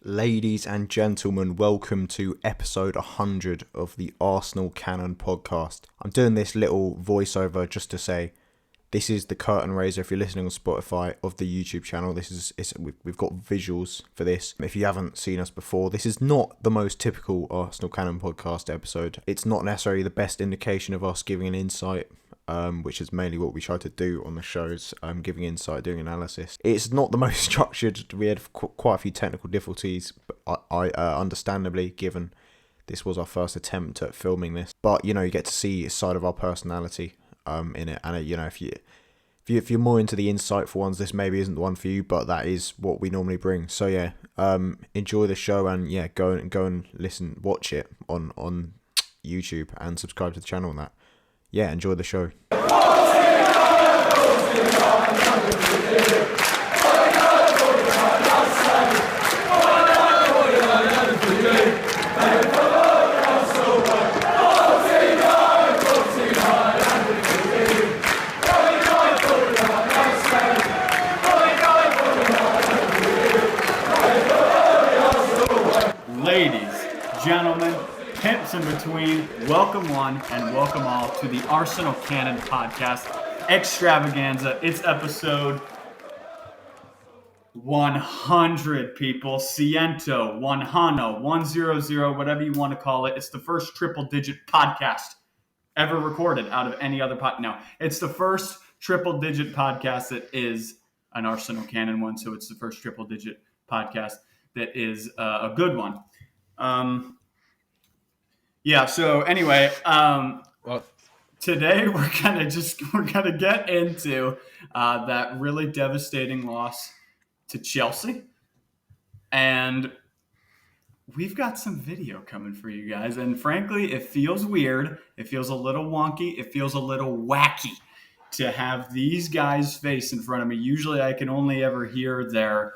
Ladies and gentlemen, welcome to episode 100 of the Arsenal Canon podcast. I'm doing this little voiceover just to say this is the curtain raiser. If you're listening on Spotify, of the YouTube channel, we've got visuals for this. If you haven't seen us before, this is not the most typical Arsenal Canon podcast episode. It's not necessarily the best indication of us giving an insight, which is mainly what we try to do on the shows, giving insight, doing analysis. It's not the most structured. We had quite a few technical difficulties, but I understandably, given this was our first attempt at filming this. But, you get to see a side of our personality in it. And, if you're more into the insightful ones, this maybe isn't the one for you, but that is what we normally bring. So, enjoy the show and, go and listen, watch it on YouTube and subscribe to the channel and that. Enjoy the show. Ladies, gentlemen, pimps in between, welcome one and welcome all to the Arsenal Canon podcast extravaganza. It's episode 100, people. Ciento, 100, 100, whatever you want to call it. It's the first triple-digit podcast ever recorded out of any other No, it's the first triple-digit podcast that is an Arsenal Canon one, so it's the first triple-digit podcast that is a good one. So anyway, today we're gonna get into that really devastating loss to Chelsea, and we've got some video coming for you guys. And frankly, it feels weird. It feels a little wonky. It feels a little wacky to have these guys' face in front of me. Usually, I can only ever hear their,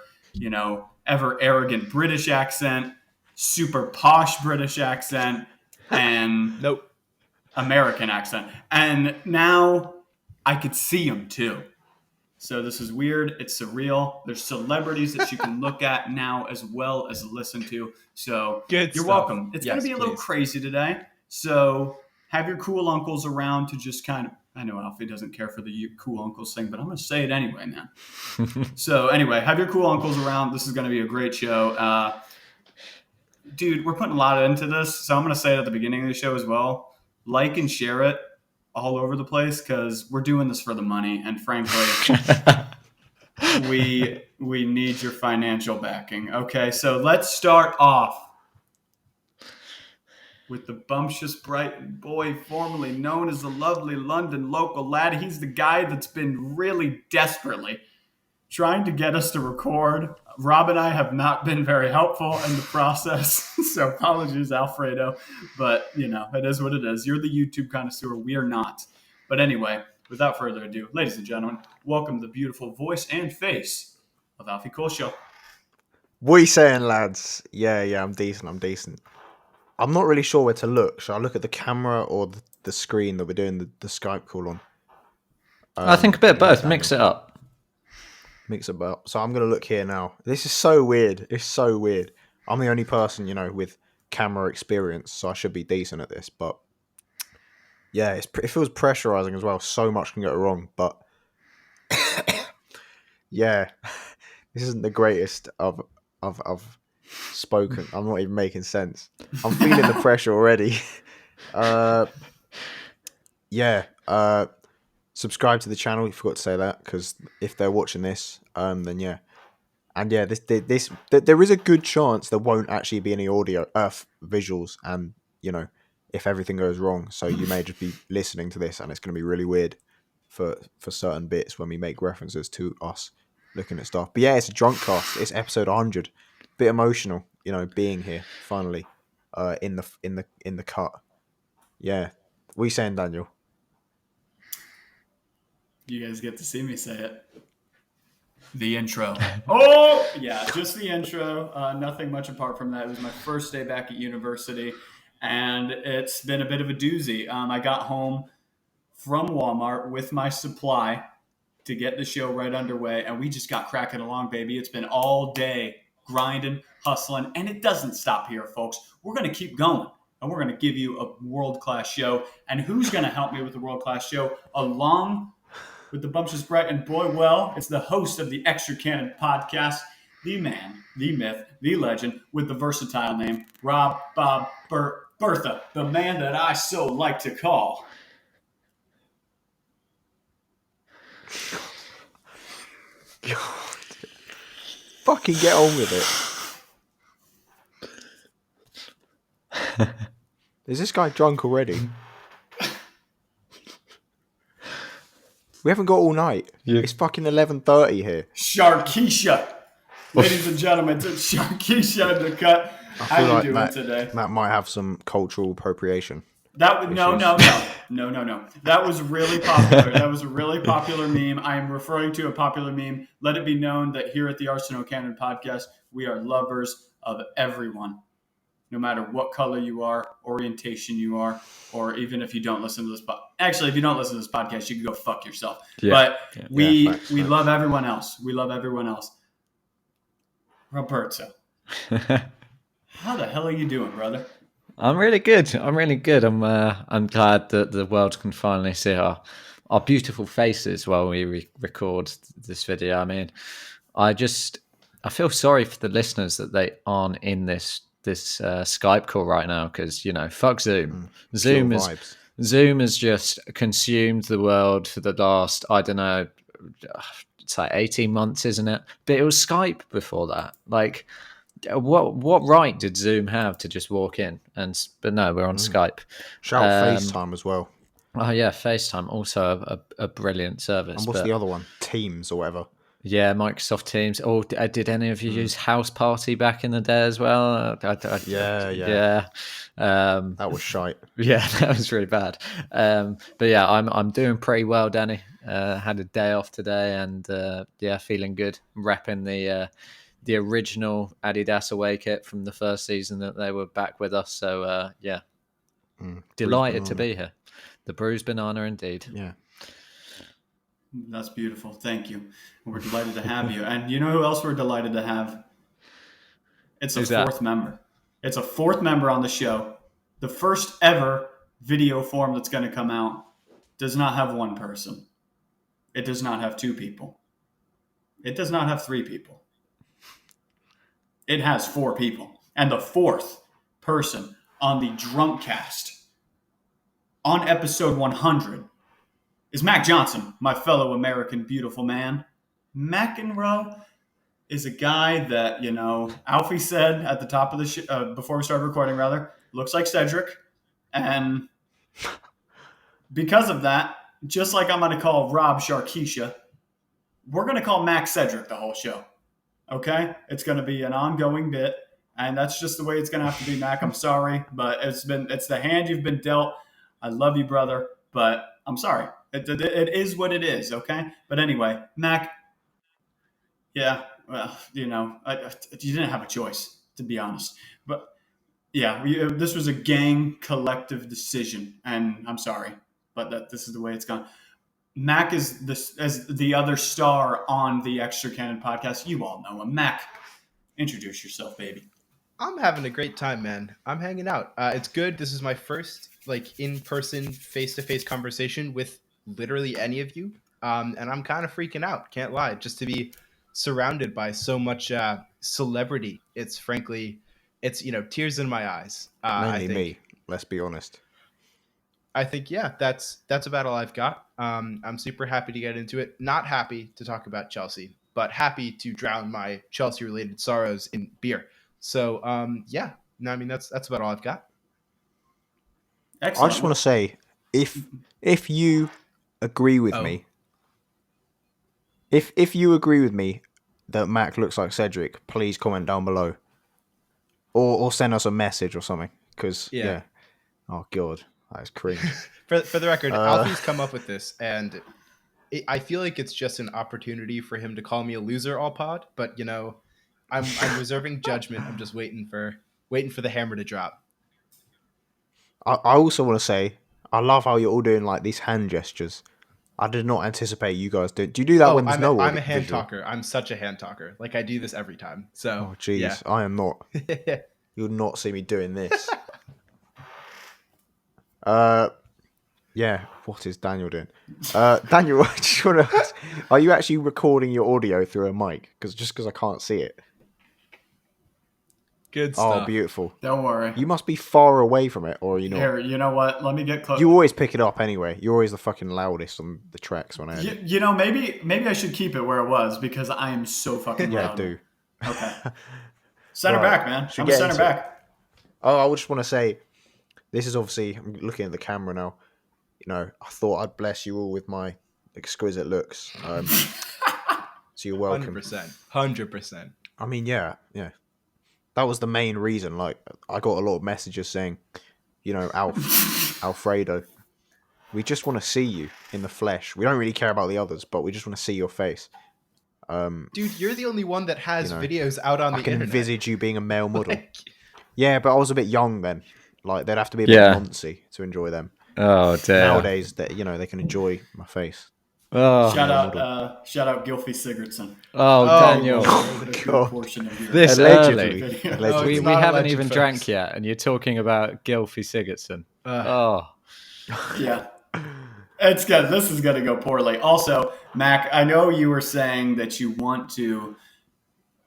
ever arrogant British accent, super posh British accent, and American accent. And now I could see them too. So this is weird. It's surreal. There's celebrities that you can look at now as well as listen to. So you're welcome. It's going to be a little crazy today. So have your cool uncles around to just kind of, I know Alfie doesn't care for the cool uncles thing, but I'm going to say it anyway, man. So anyway, have your cool uncles around. This is going to be a great show. Dude, we're putting a lot into this, so I'm going to say it at the beginning of the show as well. Like and share it all over the place because we're doing this for the money, and frankly, we need your financial backing. Okay, so let's start off with the bumptious Brighton boy, formerly known as the lovely London local lad. He's the guy that's been really desperately trying to get us to record. Rob and I have not been very helpful in the process, so apologies, Alfredo. But, it is what it is. You're the YouTube connoisseur. We are not. But anyway, without further ado, ladies and gentlemen, welcome the beautiful voice and face of Alfie Culshaw. What are you saying, lads? Yeah, I'm decent. I'm not really sure where to look. Should I look at the camera or the screen that we're doing the Skype call on? I think a bit of both. Mix it up. So I'm going to look here now. This is so weird. It's so weird. I'm the only person, with camera experience, so I should be decent at this. But yeah, it feels pressurizing as well. So much can go wrong. But yeah, this isn't the greatest I've spoken. I'm not even making sense. I'm feeling the pressure already. Subscribe to the channel. You forgot to say that because if they're watching this, then yeah, and yeah, there is a good chance there won't actually be any audio, visuals, and if everything goes wrong, so you may just be listening to this and it's going to be really weird for certain bits when we make references to us looking at stuff. But yeah, it's a drunkcast. It's episode 100. Bit emotional, being here finally, in the cut. Yeah, what are you saying, Daniel? You guys get to see me say it. The intro. Oh, yeah, just the intro. Nothing much apart from that. It was my first day back at university, and it's been a bit of a doozy. I got home from Walmart with my supply to get the show right underway, and we just got cracking along, baby. It's been all day grinding, hustling, and it doesn't stop here, folks. We're going to keep going, and we're going to give you a world-class show. And who's going to help me with the world-class show along with the Bumptious Brett and Boy? Well, it's the host of the Extra Canon podcast, the man, the myth, the legend, with the versatile name, Rob Bob Bertha, the man that I so like to call. God. Fucking get on with it. Is this guy drunk already? We haven't got all night. Yeah. It's fucking 11:30 here. Sharkeisha. Ladies and gentlemen, it's Sharkeisha in the cut. How you doing Matt, today? Matt might have some cultural appropriation. No. That was really popular. That was a really popular meme. I am referring to a popular meme. Let it be known that here at the Arsenal Canon podcast, we are lovers of everyone, no matter what color you are, orientation you are, or even if you don't listen to this Actually, if you don't listen to this podcast, you can go fuck yourself. Yeah. But we facts. love everyone else. We love everyone else. Roberto, how the hell are you doing, brother? I'm really good. I'm glad that the world can finally see our beautiful faces while we record this video. I mean, I feel sorry for the listeners that they aren't in this Skype call right now, because fuck Zoom. Zoom has just consumed the world for the last, I don't know, it's like 18 months, isn't it? But it was Skype before that. Like, what right did Zoom have to just walk in? But no, we're on Skype. Shout out FaceTime as well. Oh yeah, FaceTime, also a brilliant service. And what's the other one? Teams or whatever. Yeah, Microsoft Teams. Or did any of you use House Party back in the day as well? Yeah. That was shite. Yeah, that was really bad. But yeah, I'm doing pretty well, Danny. Had a day off today, and feeling good. Repping the original Adidas away kit from the first season that they were back with us. So delighted to be here. The bruised banana, indeed. Yeah. That's beautiful. Thank you. We're delighted to have you. And you know who else we're delighted to have? It's a fourth member. It's a fourth member on the show. The first ever video form that's going to come out does not have one person. It does not have two people. It does not have three people. It has four people. And the fourth person on the drunkcast on episode 100 is Mac Johnson, my fellow American beautiful man. McEnroe is a guy that, Alfie said at the top of the before we started recording, looks like Cedric. And because of that, just like I'm going to call Rob Sharkeisha, we're going to call Mac Cedric the whole show. Okay? It's going to be an ongoing bit, and that's just the way it's going to have to be, Mac. I'm sorry, but it's the hand you've been dealt. I love you, brother, but I'm sorry. It is what it is, okay? But anyway, Mac, yeah, well, you didn't have a choice, to be honest. But yeah, this was a gang collective decision, and I'm sorry, but this is the way it's gone. Mac is as the other star on the Extra Canon podcast. You all know him. Mac, introduce yourself, baby. I'm having a great time, man. I'm hanging out. It's good. This is my first in-person, face-to-face conversation with literally any of you. And I'm kind of freaking out. Can't lie. Just to be surrounded by so much celebrity. It's tears in my eyes. Mainly me. Let's be honest. I think, that's about all I've got. I'm super happy to get into it. Not happy to talk about Chelsea, but happy to drown my Chelsea-related sorrows in beer. So, that's about all I've got. Excellent. I just want to say, if you agree with me, if you agree with me that Mac looks like Cedric, please comment down below, or send us a message or something. Because oh god, that is cringe. For the record, Alfie's come up with this, and I feel like it's just an opportunity for him to call me a loser all pod. But I'm reserving judgment. I'm just waiting for the hammer to drop. I also want to say, I love how you're all doing like these hand gestures. I did not anticipate you guys do. Do you do that when there's no I'm a hand visual? talker. I'm such a hand talker. Like I do this every time. So Oh jeez, yeah. I am not. You'll not see me doing this. Yeah. What is Daniel doing? Daniel, I just want to ask, are you actually recording your audio through a mic? Because I can't see it. Good stuff. Oh, beautiful. Don't worry. You must be far away from it, or are you not? Here, you know what? Let me get close. You always pick it up anyway. You're always the fucking loudest on the tracks when I edit. You know, maybe I should keep it where it was because I am so fucking Yeah, loud. do. Okay. Center Right. back, man. Should I'm a get center into it. back. Oh, I just want to say, this is obviously, I'm looking at the camera now. You know, I thought I'd bless you all with my exquisite looks. So you're welcome. 100%. I mean, yeah. That was the main reason. Like, I got a lot of messages saying, you know, Alfredo, we just want to see you in the flesh. We don't really care about the others, but we just want to see your face. Dude, you're the only one that has You know, videos out on I the can internet. envisage you being a male model. Like, Yeah, but I was a bit young then. Like, they'd have to be a bit noncy to enjoy them. Oh dear. Nowadays, that they can enjoy my face. Oh, Shout out Gylfi Sigurdsson. Daniel. Oh, A good God. portion of your This Allegedly. early. video. Allegedly. We It's not haven't alleged, even folks. drank yet, and you're talking about Gylfi Sigurdsson. Oh, Yeah. It's good. This is going to go poorly. Also, Mac, I know you were saying that you want to.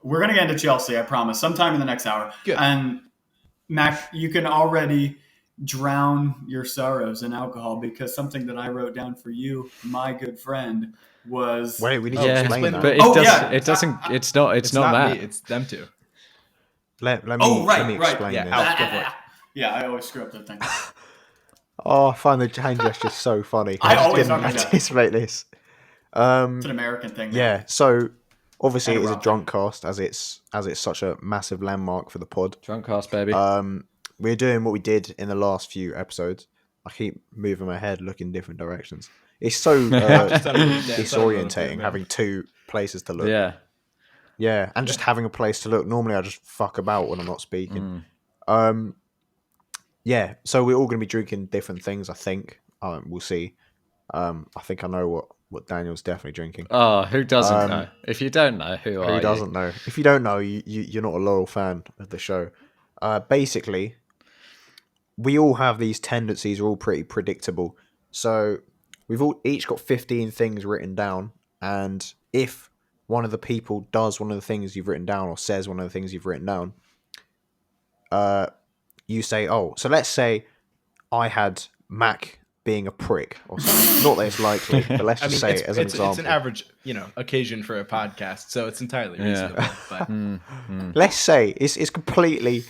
We're going to get into Chelsea, I promise, sometime in the next hour. Good. And Mac, you can already drown your sorrows in alcohol because something that I wrote down for you, my good friend, was. Wait, we need Oh, to yeah, explain explain that. but it doesn't. It's not. It's not me. Matt. It's them two. Let me Right. explain Yeah, this. Alf, go for it. Yeah, I always screw up that thing. Oh, I find the hand gesture so funny. I just always didn't fucking do. anticipate this. It's an American thing. Yeah, so obviously And it is a rock. drunk cast as it's such a massive landmark for the pod. Drunkcast, baby. We're doing what we did in the last few episodes. I keep moving my head, looking different directions. It's so Just done a little dance on a little bit, disorientating man. having two places to look. yeah. Yeah, and just having a place to look. Normally, I just fuck about when I'm not speaking. Yeah, so we're all going to be drinking different things, I think. We'll see. I think I know what Daniel's definitely drinking. Oh, who doesn't know? If you don't know, who are Who you? doesn't know? If you don't know, you're not a loyal fan of the show. Basically, we all have these tendencies. We're all pretty predictable. So we've all each got 15 things written down. And if one of the people does one of the things you've written down or says one of the things you've written down, you say, oh, so let's say I had Mac being a prick or something. Not that it's likely, but let's just say it as an example. It's an average, occasion for a podcast, so it's entirely reasonable. But Let's say it's completely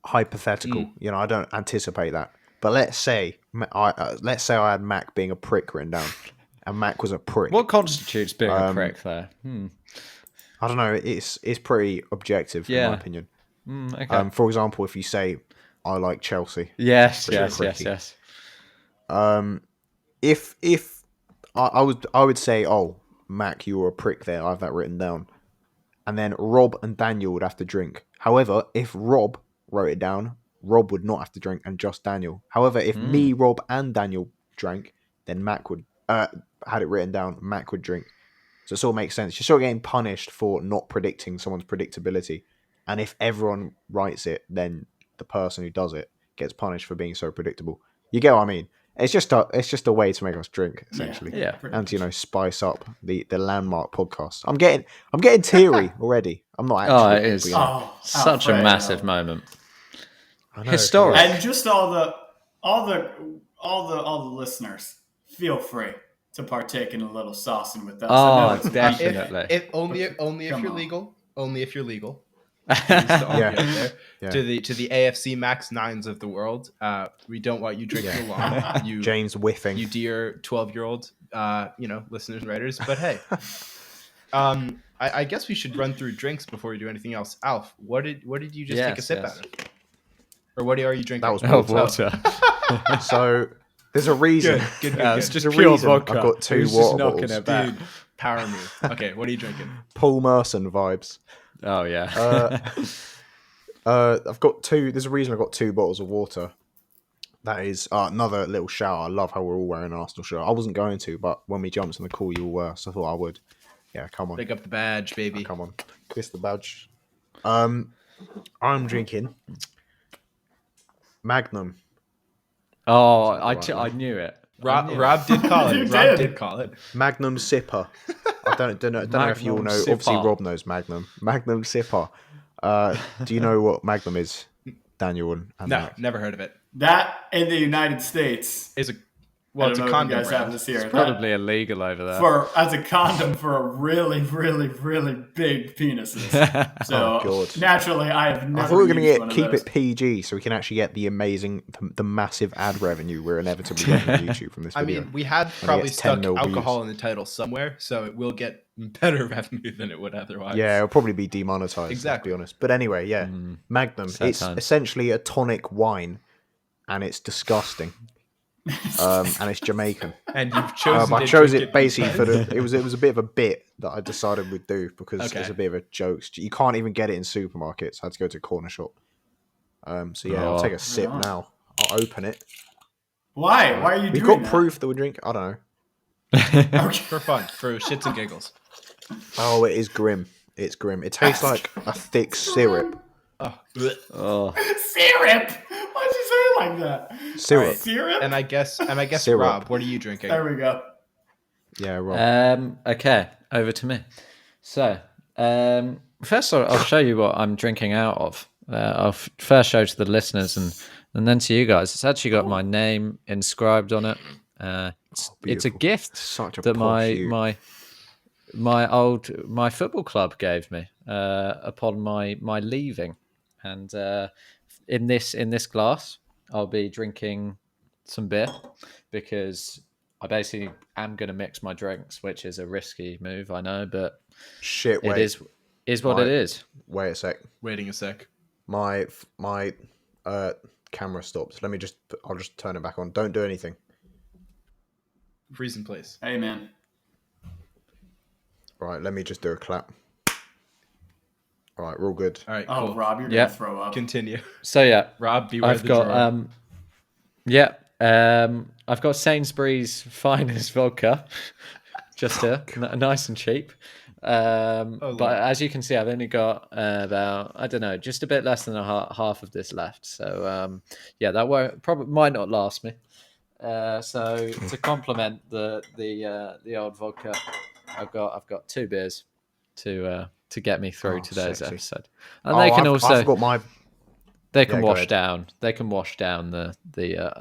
hypothetical. I don't anticipate that. But let's say I had Mac being a prick written down, and Mac was a prick. What constitutes being a prick there? I don't know. It's pretty objective in my opinion. Okay. For example, if you say I like Chelsea, yes. if I would say, oh, Mac, you were a prick there. I have that written down. And then Rob and Daniel would have to drink. However, if Rob wrote it down, Rob would not have to drink and just Daniel. However, if me, Rob, and Daniel drank, then Mac would had it written down, Mac would drink. So it sort of makes sense. You're sort of getting punished for not predicting someone's predictability. And if everyone writes it, then the person who does it gets punished for being so predictable. You get what I mean? It's just a way to make us drink, essentially. Yeah. And to, spice up the landmark podcast. I'm getting teary already. I'm not actually. Oh, it is. Oh, Such a Alfredo. massive moment. I know. Historic. And just all the listeners, feel free to partake in a little saucing with us. I know Oh, it's definitely. if only if Come you're on. legal. Only if you're legal. Yeah. To the AFC Max 9s of the world, we don't want you drinking along. You James whiffing. you dear 12-year-old listeners and writers. But hey, I guess we should run through drinks before we do anything else. Alf, what did you just take a sip out of? Or what are you drinking? That was Oh, water. water. So there's a reason. Good. It's just There's a pure reason vodka. I've got two Who's water just knocking bottles. it back? Dude, power move. Okay, what are you drinking? Paul Merson vibes. Oh yeah. I've got two. There's a reason I've got two bottles of water. That is another little shout. I love how we're all wearing an Arsenal shirt. I wasn't going to, but when we jumped on the call, you all were, so I thought I would. Yeah, come on. Pick up the badge, baby. Come on. Kiss the badge. I'm drinking Magnum. Oh, Right, I knew it. Rob did call it. You Rob did. did call it. Magnum Sipper. I don't know if you all Magnum know. Obviously, Sipper. Rob knows Magnum. Magnum Sipper. Do you know what Magnum is, Daniel? And No, Matt? never heard of it. That in the United States, It's a I it's don't a know if condom you guys have brand. this here. It's probably illegal over there. As a condom for a really, really, really big penises. So Oh, God. naturally, I have never. I thought we were going used to one of keep those. it PG so we can actually get the massive ad revenue we're inevitably getting on YouTube from this I video. mean, we have probably gets 10 stuck mil alcohol views. in the title somewhere, so it will get better revenue than it would otherwise. Yeah, it'll probably be demonetized, Exactly. to be honest. But anyway, yeah. Magnum. Sad It's times. essentially a tonic wine, and it's disgusting. And it's Jamaican. And you've chosen. But I to chose drink it basically because- for it was a bit of a bit that I decided we'd do because Okay. it's a bit of a joke. You can't even get it in supermarkets. I had to go to a corner shop. So yeah, I'll Oh. take a sip Right on. now. I'll open it. Why? Why are you We've doing got that? proof that we drink. I don't know. Okay. for fun, for shits and giggles. Oh, it is grim. It's grim. It tastes like a thick syrup. Oh, bleh. Oh, Syrup. Why'd you say it like that? Syrup. Alright. Syrup. and I guess Syrup. Rob, what are you drinking? There we go. Yeah, right. okay, over to me. So, first I'll show you what I'm drinking out of. I'll first show to the listeners and then to you guys. It's actually got my name inscribed on it. It's a beautiful. gift Such a that posh you. my football club gave me upon my leaving, and in this glass I'll be drinking some beer because I basically am going to mix my drinks, which is a risky move, I know, but Shit, wait. it is what Right. it is. Wait a sec. Waiting a sec. My camera stopped. I'll just turn it back on. Don't do anything. Freeze in place. Hey, man. Right, let me just do a clap. All right, we're all good. All right, Oh, cool. Rob, you're Yeah. gonna throw up. Continue. So yeah, Rob, beware I've the got drawer. I've got Sainsbury's finest vodka, just here, nice and cheap. Lord. But as you can see, I've only got about, I don't know, just a bit less than half of this left. So yeah, that probably might not last me. So to complement the old vodka, I've got 2 beers to get me through Oh, today's sexy. episode, and they can also I've got my. they can Yeah, go wash ahead. down. They can wash down the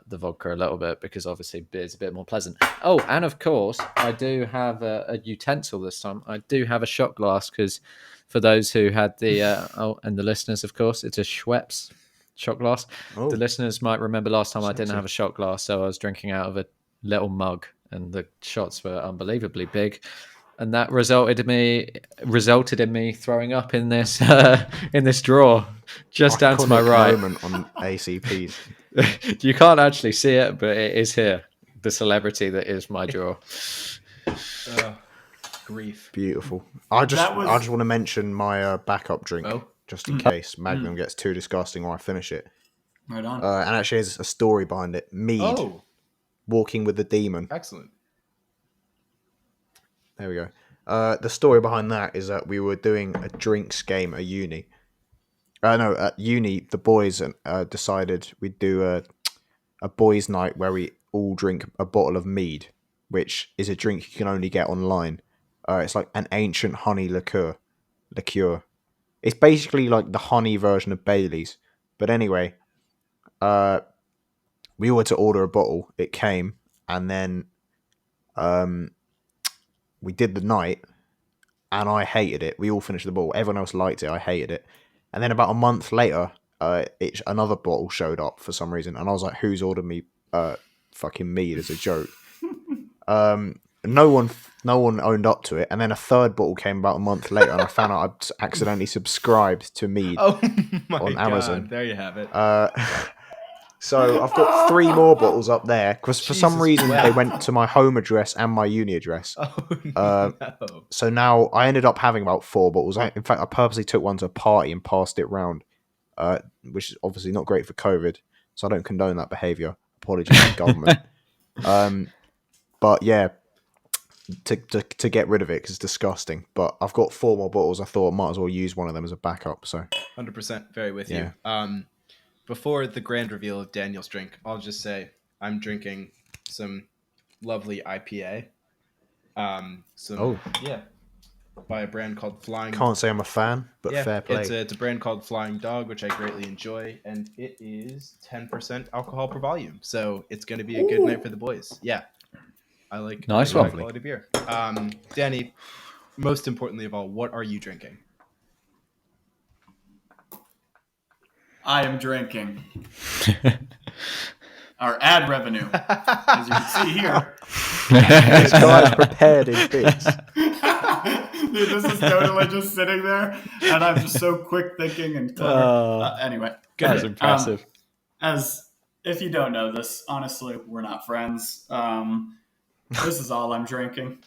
vodka a little bit because obviously beer's a bit more pleasant. Oh, and of course, I do have a utensil this time. I do have a shot glass because for those who had the and the listeners, of course, it's a Schweppes shot glass. Oh. The listeners might remember last time I didn't Sexy. have a shot glass, so I was drinking out of a little mug, and the shots were unbelievably big. And that resulted in me throwing up in this drawer just down to my Iconic right. moment on ACPs. You can't actually see it, but it is here. The celebrity that is my drawer. Grief. Beautiful. I just That was- want to mention my backup drink, Oh. just in case Magnum gets too disgusting or I finish it. Right on. And actually, there's a story behind it. Mead, Oh, walking with the demon. excellent. There we go. The story behind that is that we were doing a drinks game at uni. No, at uni, the boys decided we'd do a boys' night where we all drink a bottle of mead, which is a drink you can only get online. It's like an ancient honey liqueur. It's basically like the honey version of Bailey's. But anyway, we were to order a bottle. It came, and then we did the night, and I hated it. We all finished the bottle. Everyone else liked it. I hated it. And then about a month later, another bottle showed up for some reason, and I was like, "Who's ordered me fucking mead as a joke?" No one owned up to it. And then a third bottle came about a month later, and I found out I'd accidentally subscribed to mead. Oh my On god! Amazon. There you have it. So I've got 3 more bottles up there because for some Jesus reason Christ. they went to my home address and my uni address. Oh no! So now I ended up having about 4 bottles. In fact, I purposely took one to a party and passed it round, which is obviously not great for COVID. So I don't condone that behaviour. Apologies to the government. But yeah, to get rid of it because it's disgusting. But I've got 4 more bottles. I thought I might as well use one of them as a backup. So 100% very with Yeah. you. Before the grand reveal of Daniel's drink, I'll just say I'm drinking some lovely IPA. By a brand called Flying. can't say I'm a fan, but Yeah, fair play. it's a brand called Flying Dog, which I greatly enjoy, and it is 10% alcohol per volume, so it's going to be a good night for the boys. Yeah, I like Nice high one. quality beer. Danny, most importantly of all, what are you drinking? I am drinking our ad revenue, as you can see here. This guy's prepared his bits. Dude, this is totally just sitting there, and I'm just so quick thinking and clever. Anyway, That's impressive. As if you don't know this, honestly, we're not friends. This is all I'm drinking.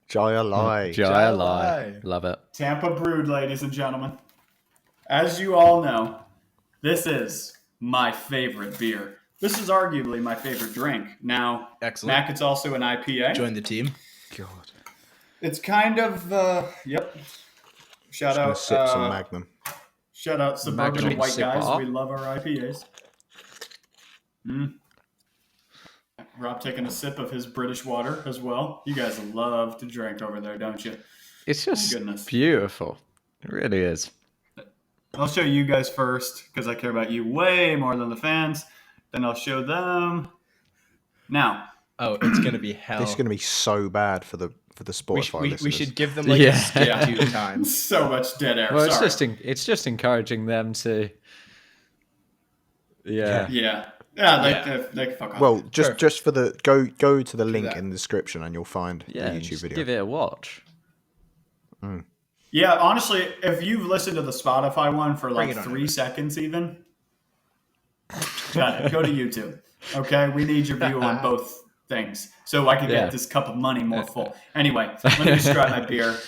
Jaya Lai. Jaya Lai. Love it. Tampa brewed, ladies and gentlemen. As you all know, this is my favorite beer. This is arguably my favorite drink. Now, Excellent. Mac, it's also an IPA. Join the team. God. It's kind of, yep. Shout Just gonna out, sip some Magnum. shout out Suburban Magnum and White sip Guys. up. We love our IPAs. Rob taking a sip of his British water as well. You guys love to drink over there, don't you? It's just Goodness. beautiful. It really is. I'll show you guys first because I care about you way more than the fans. Then I'll show them. Now, Oh, it's going to be hell. This is going to be so bad for the Spotify we listeners. should give them like Yeah. a skip to time. so much dead air. Well, it's Sorry. just encouraging them to. Yeah. Yeah, they can fuck off. Well, just Perfect. just for the go to the link that. in the description and you'll find Yeah. the YouTube Just video. give it a watch. Yeah, honestly, if you've listened to the Spotify one for Bring like it on 3 seconds even, got it. Go to YouTube. Okay? We need your view on both things so I can Yeah. get this cup of money more full. Anyway, let me describe my beer.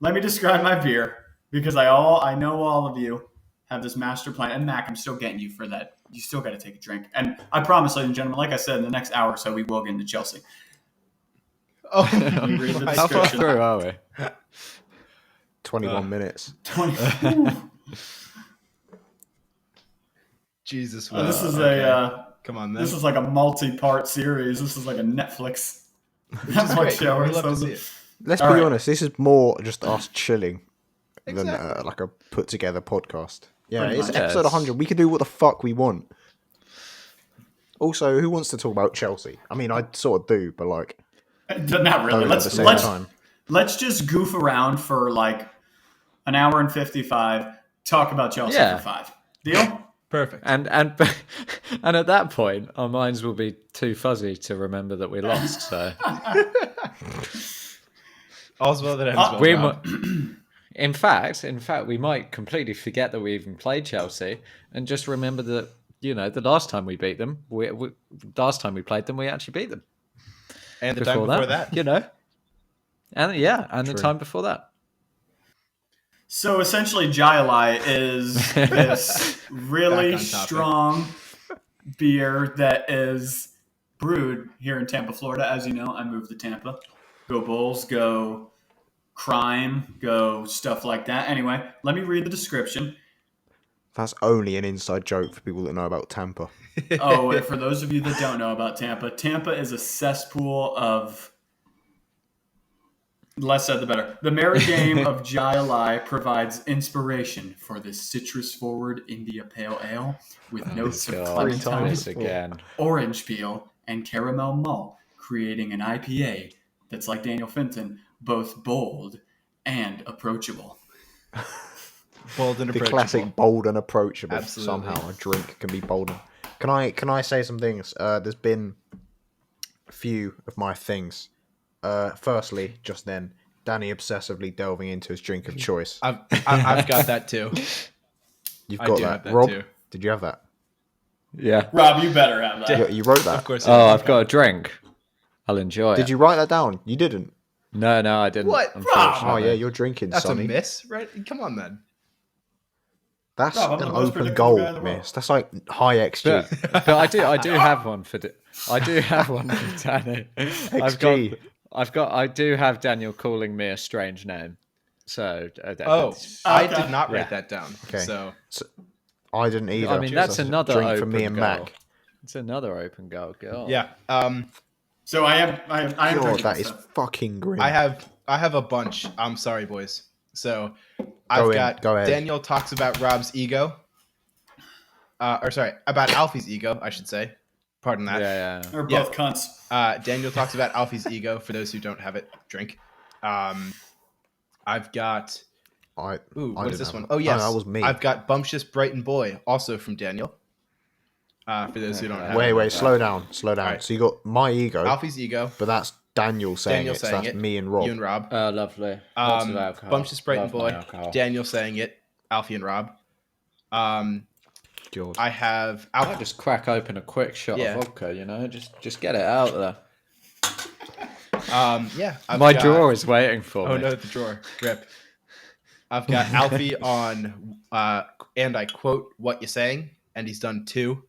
Let me describe my beer because I know all of you have this master plan. And Mac, I'm still getting you for that. You still got to take a drink. And I promise, ladies and gentlemen, like I said, in the next hour or so, we will get into Chelsea. Oh, You read the my How far description. through are we? 21 minutes. 20. Jesus. This is okay. Come on, then. this is like a multi-part series. This is like a Netflix. That's great. show. We love to see it. Let's All be right. honest, this is more just us chilling than Exactly. like a put together podcast. Yeah, Pretty it's much. episode 100. We can do what the fuck we want. Also, who wants to talk about Chelsea? I mean, I sort of do, but like, Not really. don't at the same Let's time. let's just goof around for like an hour and 55. Talk about Chelsea Yeah. for 5. Deal? Perfect. And and at that point, our minds will be too fuzzy to remember that we lost. So All's well that ends well. we Rob. in fact, we might completely forget that we even played Chelsea and just remember that the last time we beat them, last time we played them, we actually beat them. And the time before that. and the time before that. So essentially, Jaya Lai is this really Back on topic. strong beer that is brewed here in Tampa, Florida. As you know, I moved to Tampa. Go Bulls, go crime, go stuff like that. Anyway, let me read the description. That's only an inside joke for people that know about Tampa. Oh, and for those of you that don't know about Tampa, Tampa is a cesspool of... Less said, the better. The merry game of Jaya Lai provides inspiration for this citrus-forward India Pale Ale with notes of clementine, This again. orange peel, and caramel malt, creating an IPA that's like Daniel Finton, both bold and approachable. Bold and The approachable. classic bold and approachable. Absolutely. Somehow a drink can be bold. Can I say some things? There's been a few of my things. Firstly, just then, Danny obsessively delving into his drink of choice. I've got that too. You've I got do that. have that Rob, too. did you have that? Yeah. Rob, you better have that. You wrote that? Of course. Oh, I've got a drink. I'll enjoy it. Did you write that down? You didn't? No, I didn't. What? Oh, Unfortunately. yeah, you're drinking, That's Sonny. a miss, right? Come on, then. That's Rob, I'm an the most open predictable guy in goal the world. miss. That's like high XG. But I do have one for Danny. XG. I do have Daniel calling me a strange name. So I Okay. did not Yeah. write that down. Okay. So I didn't either. I mean, So that's a another drink open for me and goal. Mac. It's another open goal. God. yeah, So I am God, drinking that this is stuff. fucking grim. I have a bunch. I'm sorry, boys. So I've got Go ahead. Daniel talks about Rob's ego. About Alfie's ego, I should say. Pardon that. Yeah. We're Yeah. both cunts. Daniel talks about Alfie's ego. For those who don't have it, drink. I've got. I What's didn't this have one? it. Oh yes, that was me. I've got Bumptious Brighton Boy, also from Daniel. For those who don't have it. Wait, slow down. Alright. So you got my ego, Alfie's ego. but that's Daniel saying Daniel it. So saying that's it. me and Rob. You and Rob. Oh, lovely. Lots of alcohol. Bumptious Brighton Love my Boy. alcohol. Daniel saying it. Alfie and Rob. God. I have I Alfie. just crack open a quick shot Yeah. of vodka, you know, just get it out there. Yeah. I've My got- drawer is waiting for Oh me. no, the drawer. Rip. I've got Alfie on, and I quote what you're saying, and he's done 2.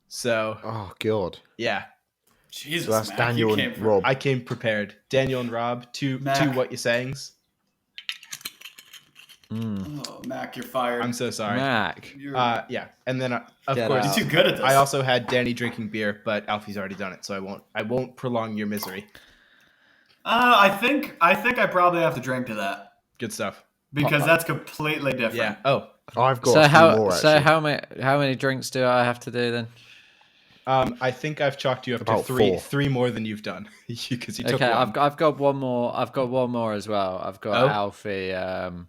So Oh God. yeah, Jesus, So that's Mac, Daniel you came and for- Rob. I came prepared. Daniel and Rob, two Mac. what you're sayings. Oh, Mac, you're fired. I'm so sorry. Mac. You're Yeah, and then of Get course out. too good at this. I also had Danny drinking beer, but Alfie's already done it, so I won't prolong your misery. I think I probably have to drink to that Good stuff. because that's completely different. Yeah. Oh, I've got So a few how more actually. how many drinks do I have to do then? I think I've chalked you up About to 4. 3 more than you've done because you took Okay, one. I've got one more. I've got one more as well. I've got Oh.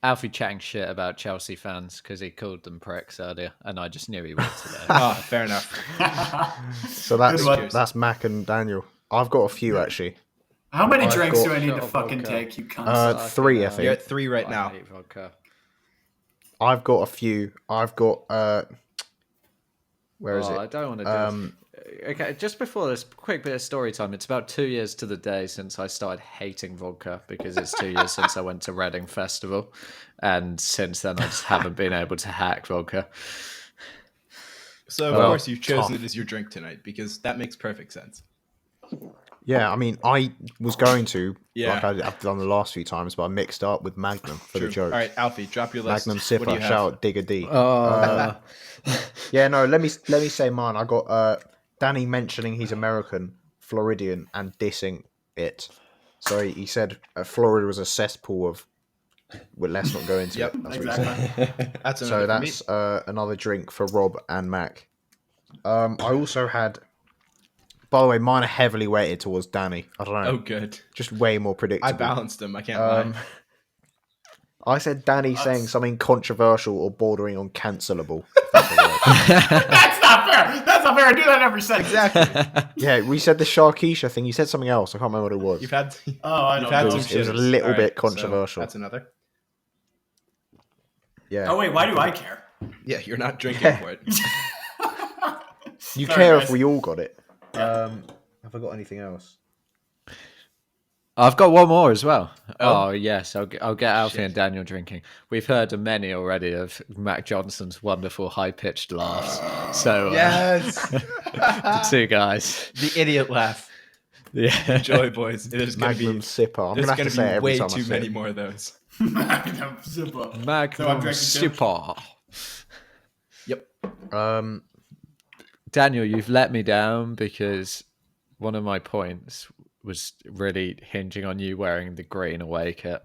Alfie chatting shit about Chelsea fans because he called them pricks earlier, and I just knew he would today. Oh, fair enough. So that's Good one. that's Mac and Daniel. I've got a few actually. How many I've drinks got- do I need Shot to of fucking vodka. take, you cunts? 3, I Fucking You're think. at 3 right I now. hate vodka. I've got a few. I've got where is I it? don't want to do this. Okay, just before this, quick bit of story time. It's about 2 years to the day since I started hating vodka because it's 2 years since I went to Reading Festival, and since then I just haven't been able to hack vodka. So of Well, course you've chosen tough. it as your drink tonight because that makes perfect sense. Yeah, I mean, I was going to, Yeah. like I've done the last few times, but I mixed up with Magnum for True. the joke. All right, Alfie, drop your list. Magnum What do you Sipper, have? shout out Digger D. Oh, Yeah, no, let me say mine. I got Danny mentioning he's American, Floridian, and dissing it. So he said Florida was a cesspool of. Well, let's not go into Yep, it. That's what he said. Exactly. That's So another for me. that's another drink for Rob and Mac. I also had. By the way, mine are heavily weighted towards Danny. I don't know, Oh, good. just way more predictable. I balanced them. I can't lie. I said Danny saying something controversial or bordering on cancelable. if that's a word. That's not fair. That's not fair. I do that every sentence. Exactly. Yeah, we said the Sharkeisha thing. You said something else. I can't remember what it was. You've had. Oh, I You've don't had know. some It was a shitters. little All bit so controversial. that's another. Yeah. Oh wait, why do I care? Yeah, you're not drinking for it. you Sorry, care guys. if we all got it. Have I got anything else? I've got one more as well. Oh. Oh, yes, I'll get Alfie and Daniel drinking. We've heard many already of Mac Johnson's wonderful high-pitched laughs. So Yes. the two guys, The idiot laugh. yeah, Joy, boys. There's going to Magnum be. Sipper. I'm There's gonna have going to to say it be every way time I too say many it. more of those. Magnum Super. So I'm Magnum drinking too? Super. Yep. Daniel, you've let me down because one of my points was really hinging on you wearing the green away kit,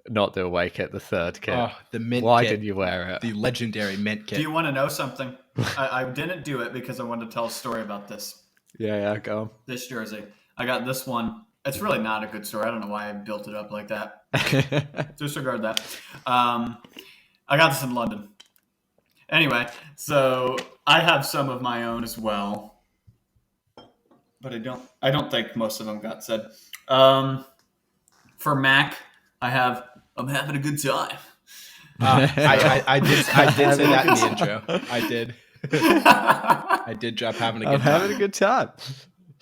not the away kit, the third kit. Oh, the mint Why kit. did you wear it? The legendary mint kit. Do you want to know something? I didn't do it because I wanted to tell a story about this Yeah, go jersey. I got this one. It's really not a good story. I don't know why I built it up like that. on. Disregard that. I got this in London. Anyway, so I have some of my own as well, but I don't think most of them got said. For Mac, I'm having a good time. I did say that in the intro. I did. I did drop having a good I'm time. having a good time.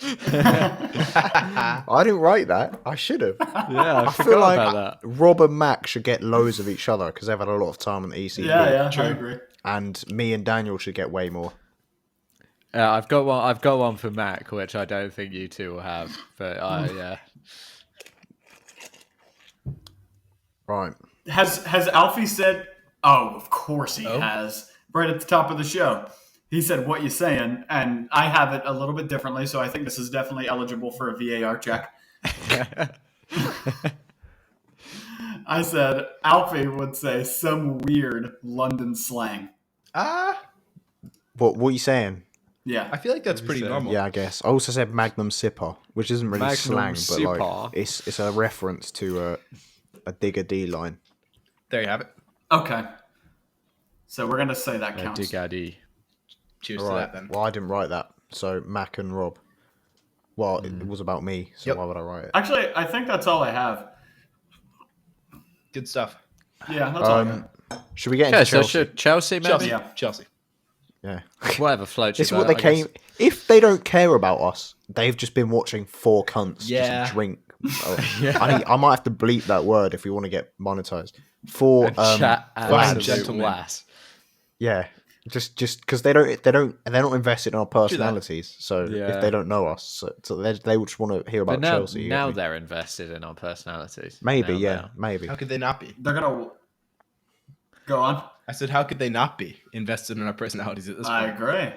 I didn't write that. I should have. Yeah, I I forgot feel like about that. Rob and Mac should get loads of each other because they've had a lot of time on the ECP. Yeah, I agree. And me and Daniel should get way more. I've got one. I've got one for Mac, which I don't think you two will have. But yeah. Right. Has Alfie said? Oh, of course he has. Right at the top of the show, he said, "What you saying?" And I have it a little bit differently, so I think this is definitely eligible for a VAR check. I said Alfie would say some weird London slang. What are you saying? Yeah, I feel like that's pretty normal. Yeah, I guess. I also said Magnum Sipper, which isn't really Magnum slang, but like Sipper. it's a reference to a digger D line. There you have it. Okay. So we're gonna say that counts. Diggaddy. Cheers All to right. that, then. Well, I didn't write that. So Mac and Rob. Well, it was about me, so Yep. why would I write it? Actually, I think that's all I have. Good stuff. Yeah, that's all I got. Should we get into Okay, so Chelsea? should Chelsea maybe? Chelsea. Yeah. Chelsea. Yeah. Whatever floats This is your what they boat, I guess. came. If they don't care about us, they've just been watching four cunts Yeah. just drink. Oh, I might have to bleep that word if we want to get monetized. Four Chat lads. absolute gentlemen. lass. Yeah, just because they're not invested in our personalities. So Yeah. if they don't know us, so they would just want to hear about But now, Chelsea. you get now me? they're invested in our personalities. Maybe, Now yeah, they are. maybe. How could they not be? They're gonna go on. I said, how could they not be invested in our personalities at this I point? agree.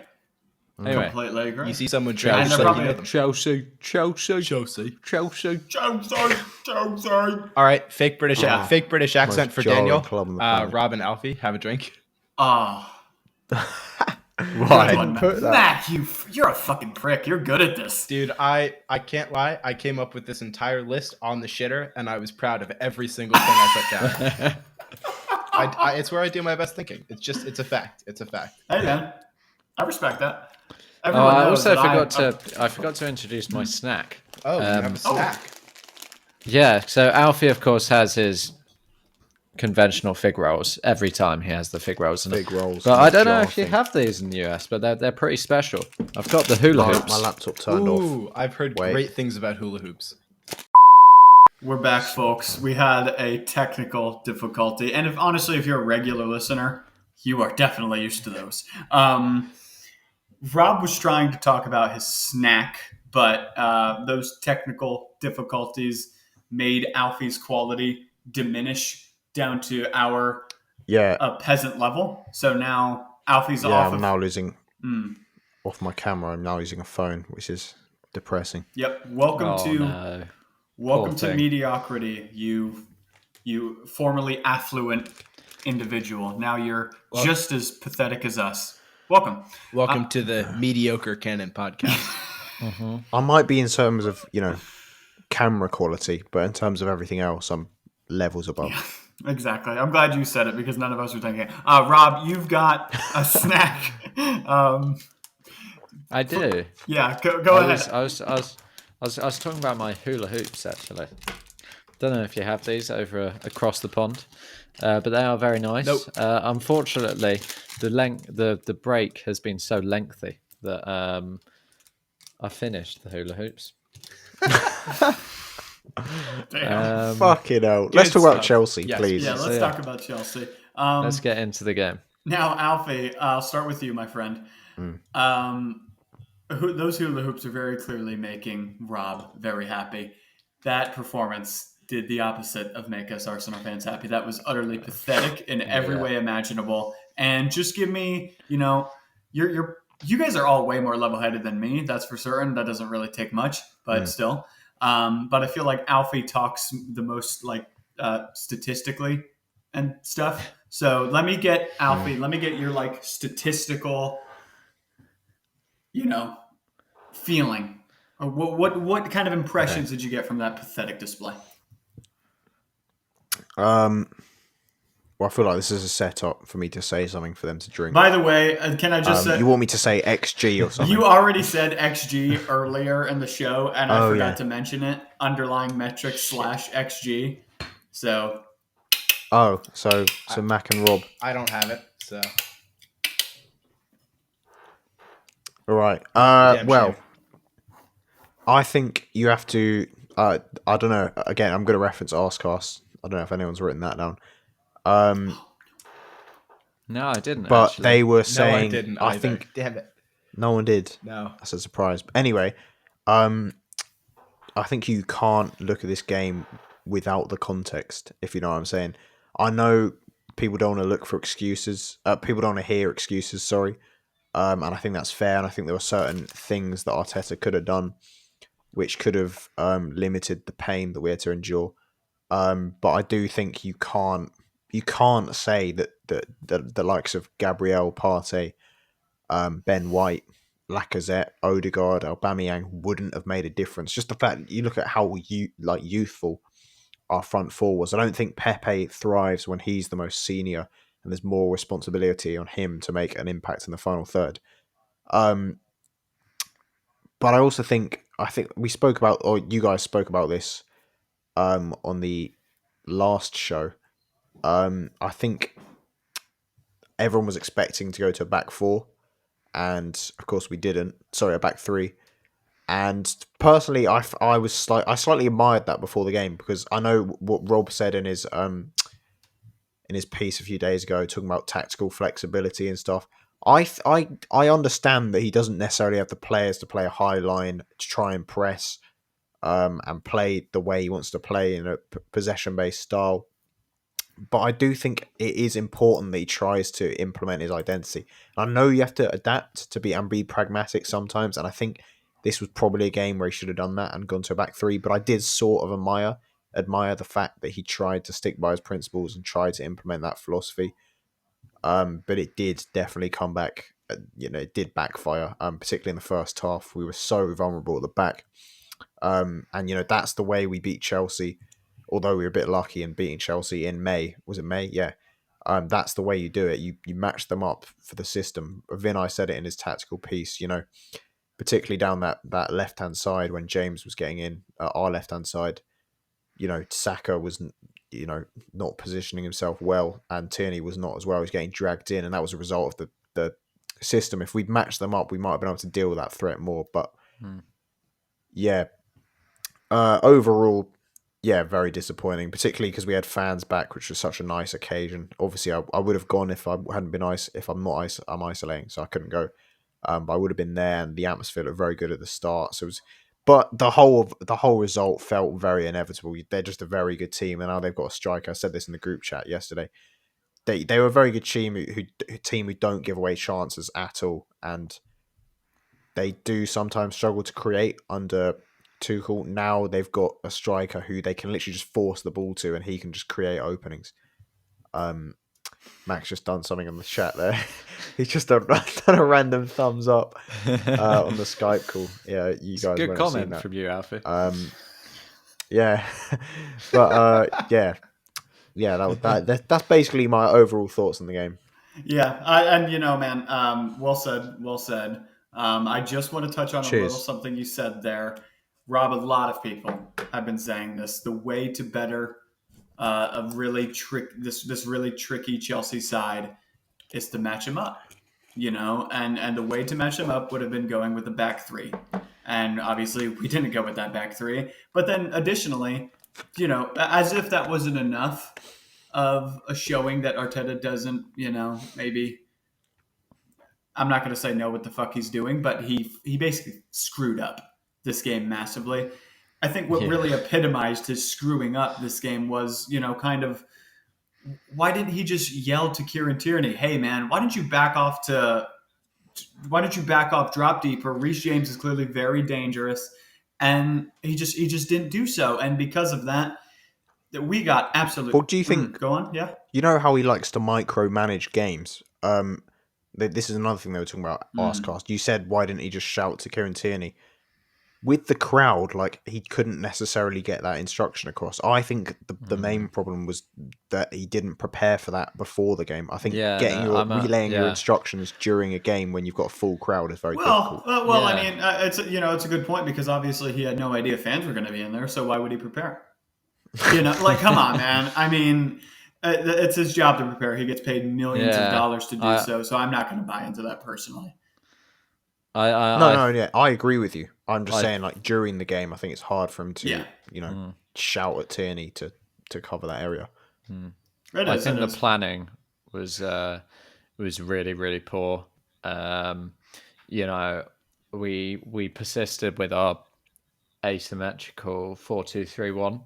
Anyway, Completely agree. You see someone And drink, they're you probably- know them. Chelsea. Chelsea. Chelsea. All right, fake British Most accent for jarring Daniel. club on the planet. Rob and Alfie, have a drink. Ah. Why? Good one, Put that. Mac, you're a fucking prick. You're good at this. Dude, I can't lie. I came up with this entire list on the shitter, and I was proud of every single thing I put down. It's where I do my best thinking. It's a fact. It's a fact. Hey man, I respect that. Oh, Everyone I knows also that I forgot to introduce my snack. Oh, you have a snack. Yeah, so Alfie, of course, has his conventional fig rolls every time he has the fig rolls. Fig rolls. But I don't know jar if you thing. have these in the US, but they're pretty special. I've got the hula My hoops. laptop turned off. Ooh, I've heard Wait. great things about hula hoops. We're back, folks. We had a technical difficulty, and if you're a regular listener, you are definitely used to those. Rob was trying to talk about his snack, but those technical difficulties made Alfie's quality diminish down to our Yeah, peasant level. So now Alfie's yeah. off. I'm now losing off my camera. I'm now using a phone, which is depressing. Yep. Welcome Oh, to no. welcome Poor to thing. mediocrity. You formerly affluent individual. Now you're just as pathetic as us. Welcome. Welcome to the Mediocre Canon podcast. I might be in terms of camera quality, but in terms of everything else, I'm levels above. Exactly. I'm glad you said it because none of us were thinking it. Rob, you've got a snack. I do. Yeah, go ahead. I was talking about my hula hoops actually. Don't know if you have these over across the pond, but they are very nice. Nope. Unfortunately, the break has been so lengthy that I finished the hula hoops. Damn. Fucking hell. Let's talk about stuff. Chelsea, Yes. please. Yeah, let's yeah. talk about Chelsea. Let's get into the game. Now, Alfie, I'll start with you, my friend. Those hula hoops are very clearly making Rob very happy. That performance did the opposite of make us Arsenal fans happy. That was utterly pathetic in every way imaginable. And just give me, you guys are all way more level-headed than me. That's for certain. That doesn't really take much, but still. But I feel like Alfie talks the most statistically and stuff. So let me get Alfie. Let me get your statistical, feeling. Or what kind of impressions did you get from that pathetic display? Well, I feel like this is a setup for me to say something for them to drink. By the way, can I just say You want me to say XG or something? you already said XG earlier in the show, and I forgot yeah. to mention it. Underlying metric /XG. So So Mac and Rob. I don't have it, so All right. Damn Well, shame. I think you have to. I don't know. Again, I'm going to reference Arscast. I don't know if anyone's written that down. No, I didn't But actually. they were No, I saying. didn't I either. think Damn it. no one did. No. That's a surprise. But anyway, I think you can't look at this game without the context. If you know what I'm saying. I know people don't want to look for excuses. People don't want to hear excuses. Sorry. And I think that's fair. And I think there were certain things that Arteta could have done, which could have limited the pain that we had to endure. But I do think you can't say that the likes of Gabriel, Partey, Ben White, Lacazette, Odegaard, Aubameyang wouldn't have made a difference. Just the fact that you look at how youthful our front four was. I don't think Pepe thrives when he's the most senior and there's more responsibility on him to make an impact in the final third. But I also think we spoke about, or you guys spoke about this on the last show. I think everyone was expecting to go to a back four, and of course we didn't. Sorry, a back three. And personally, I slightly admired that before the game, because I know what Rob said in his piece a few days ago, talking about tactical flexibility and stuff. I understand that he doesn't necessarily have the players to play a high line to try and press and play the way he wants to play in a possession based style. But I do think it is important that he tries to implement his identity. I know you have to adapt to be pragmatic sometimes, and I think this was probably a game where he should have done that and gone to a back three. But I did sort of admire the fact that he tried to stick by his principles and tried to implement that philosophy. But it did definitely come back. It did backfire. Particularly in the first half, we were so vulnerable at the back. And that's the way we beat Chelsea. Although we were a bit lucky in beating Chelsea in May. Was it May? Yeah. That's the way you do it. You match them up for the system. Vinay said it in his tactical piece, particularly down that left-hand side when James was getting in, our left-hand side, Saka was, not positioning himself well, and Tierney was not as well. He was getting dragged in, and that was a result of the system. If we'd matched them up, we might have been able to deal with that threat more. But yeah, overall, yeah, very disappointing, particularly because we had fans back, which was such a nice occasion. Obviously, I would have gone if I hadn't been if I'm not I'm isolating, so I couldn't go. But I would have been there, and the atmosphere looked very good at the start. So it was, but the whole result felt very inevitable. They're just a very good team, and now they've got a striker. I said this in the group chat yesterday. They were a very good team who don't give away chances at all, and they do sometimes struggle to create under Tuchel. Now they've got a striker who they can literally just force the ball to, and he can just create openings. Max just done something in the chat there. He's just done a random thumbs up on the Skype call. Yeah, you guys. Good won't comment have seen that from you, Alfie. Yeah, but that's basically my overall thoughts on the game. Yeah, man, well said. I just want to touch on a little something you said there, Rob. A lot of people have been saying this. The way to better this really tricky Chelsea side is to match them up, and the way to match them up would have been going with the back three, and obviously we didn't go with that back three. But then additionally, as if that wasn't enough of a showing that Arteta doesn't, maybe, I'm not going to say know what the fuck he's doing, but he basically screwed up this game massively. I think what really epitomized his screwing up this game was, kind of, why didn't he just yell to Kieran Tierney, hey man, why don't you back off drop deeper? Reece James is clearly very dangerous. And he just didn't do so. And because of that we got absolutely. What do you think? Go on, yeah. You know how he likes to micromanage games. This is another thing they were talking about. Arscast. You said, why didn't he just shout to Kieran Tierney? With the crowd, he couldn't necessarily get that instruction across. I think the main problem was that he didn't prepare for that before the game. I think relaying your instructions during a game when you've got a full crowd is very difficult. I mean, it's a good point, because obviously he had no idea fans were going to be in there, so why would he prepare? Come on, man. I mean, it's his job to prepare. He gets paid millions of dollars to do so I'm not going to buy into that personally. Yeah, I agree with you. I'm just saying, like, during the game, I think it's hard for him to, shout at Tierney to cover that area. I think the planning was really, really poor. We persisted with our asymmetrical 4-2-3-1,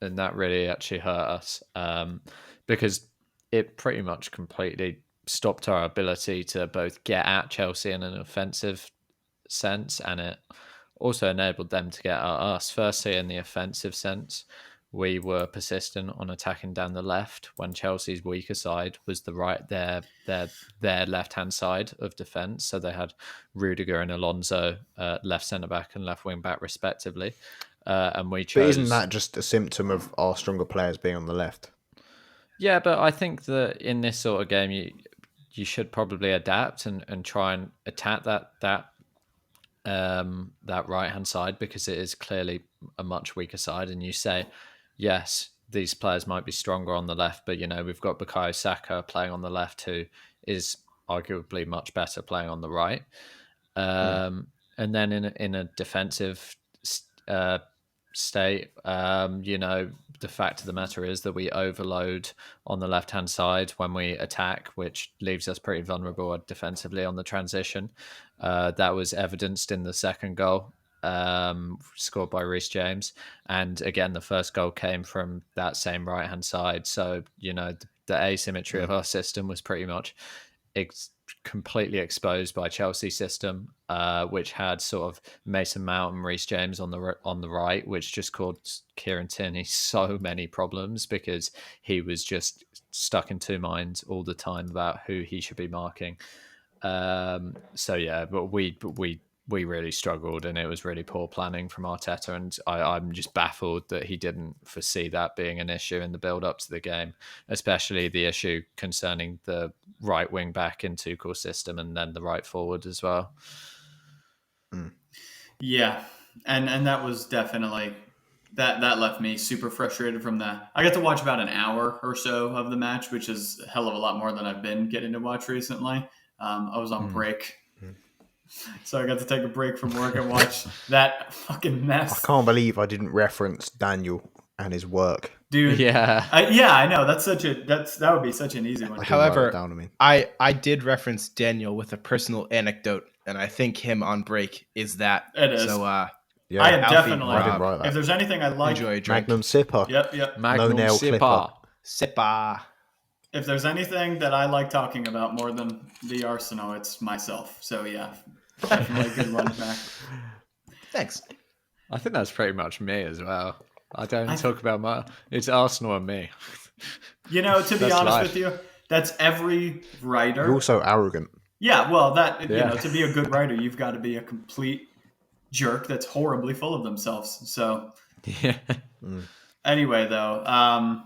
and that really actually hurt us because it pretty much completely stopped our ability to both get at Chelsea in an offensive sense, and it also enabled them to get at us. Firstly, in the offensive sense, we were persistent on attacking down the left when Chelsea's weaker side was the right, their left-hand side of defence. So they had Rudiger and Alonso, left centre-back and left wing-back respectively. And we chose... But isn't that just a symptom of our stronger players being on the left? Yeah, but I think that in this sort of game, you should probably adapt and try and attack that right-hand side, because it is clearly a much weaker side. And you say, yes, these players might be stronger on the left, but we've got Bukayo Saka playing on the left, who is arguably much better playing on the right. And then in a defensive state, the fact of the matter is that we overload on the left-hand side when we attack, which leaves us pretty vulnerable defensively on the transition. That was evidenced in the second goal, scored by Reece James. And again, the first goal came from that same right-hand side. So, the asymmetry of our system was pretty much completely exposed by Chelsea system, which had sort of Mason Mount and Reece James on the right, which just caused Kieran Tierney so many problems because he was just stuck in two minds all the time about who he should be marking. But we really struggled, and it was really poor planning from Arteta, and I'm just baffled that he didn't foresee that being an issue in the build-up to the game, especially the issue concerning the right wing-back in Tuchel's system and then the right forward as well. Yeah, and that was definitely... That left me super frustrated from that. I got to watch about an hour or so of the match, which is a hell of a lot more than I've been getting to watch recently. I was on break. So I got to take a break from work and watch that fucking mess. I can't believe I didn't reference Daniel and his work. Dude. Yeah. I know. That would be such an easy one. However, I did reference Daniel with a personal anecdote, and I think him on break is that. It is. So, yeah, I am Alfie, definitely. I didn't write that. If there's anything I like, enjoy a drink. Magnum Sipper. Yep. Magnum No nail Sipper. Sipper. If there's anything that I like talking about more than the Arsenal, it's myself. So yeah, definitely a good one back. Thanks. I think that's pretty much me as well. I don't talk about it's Arsenal and me. To be honest with you, that's every writer. You're also arrogant. Yeah, well, to be a good writer, you've got to be a complete jerk that's horribly full of themselves. So, Anyway, though,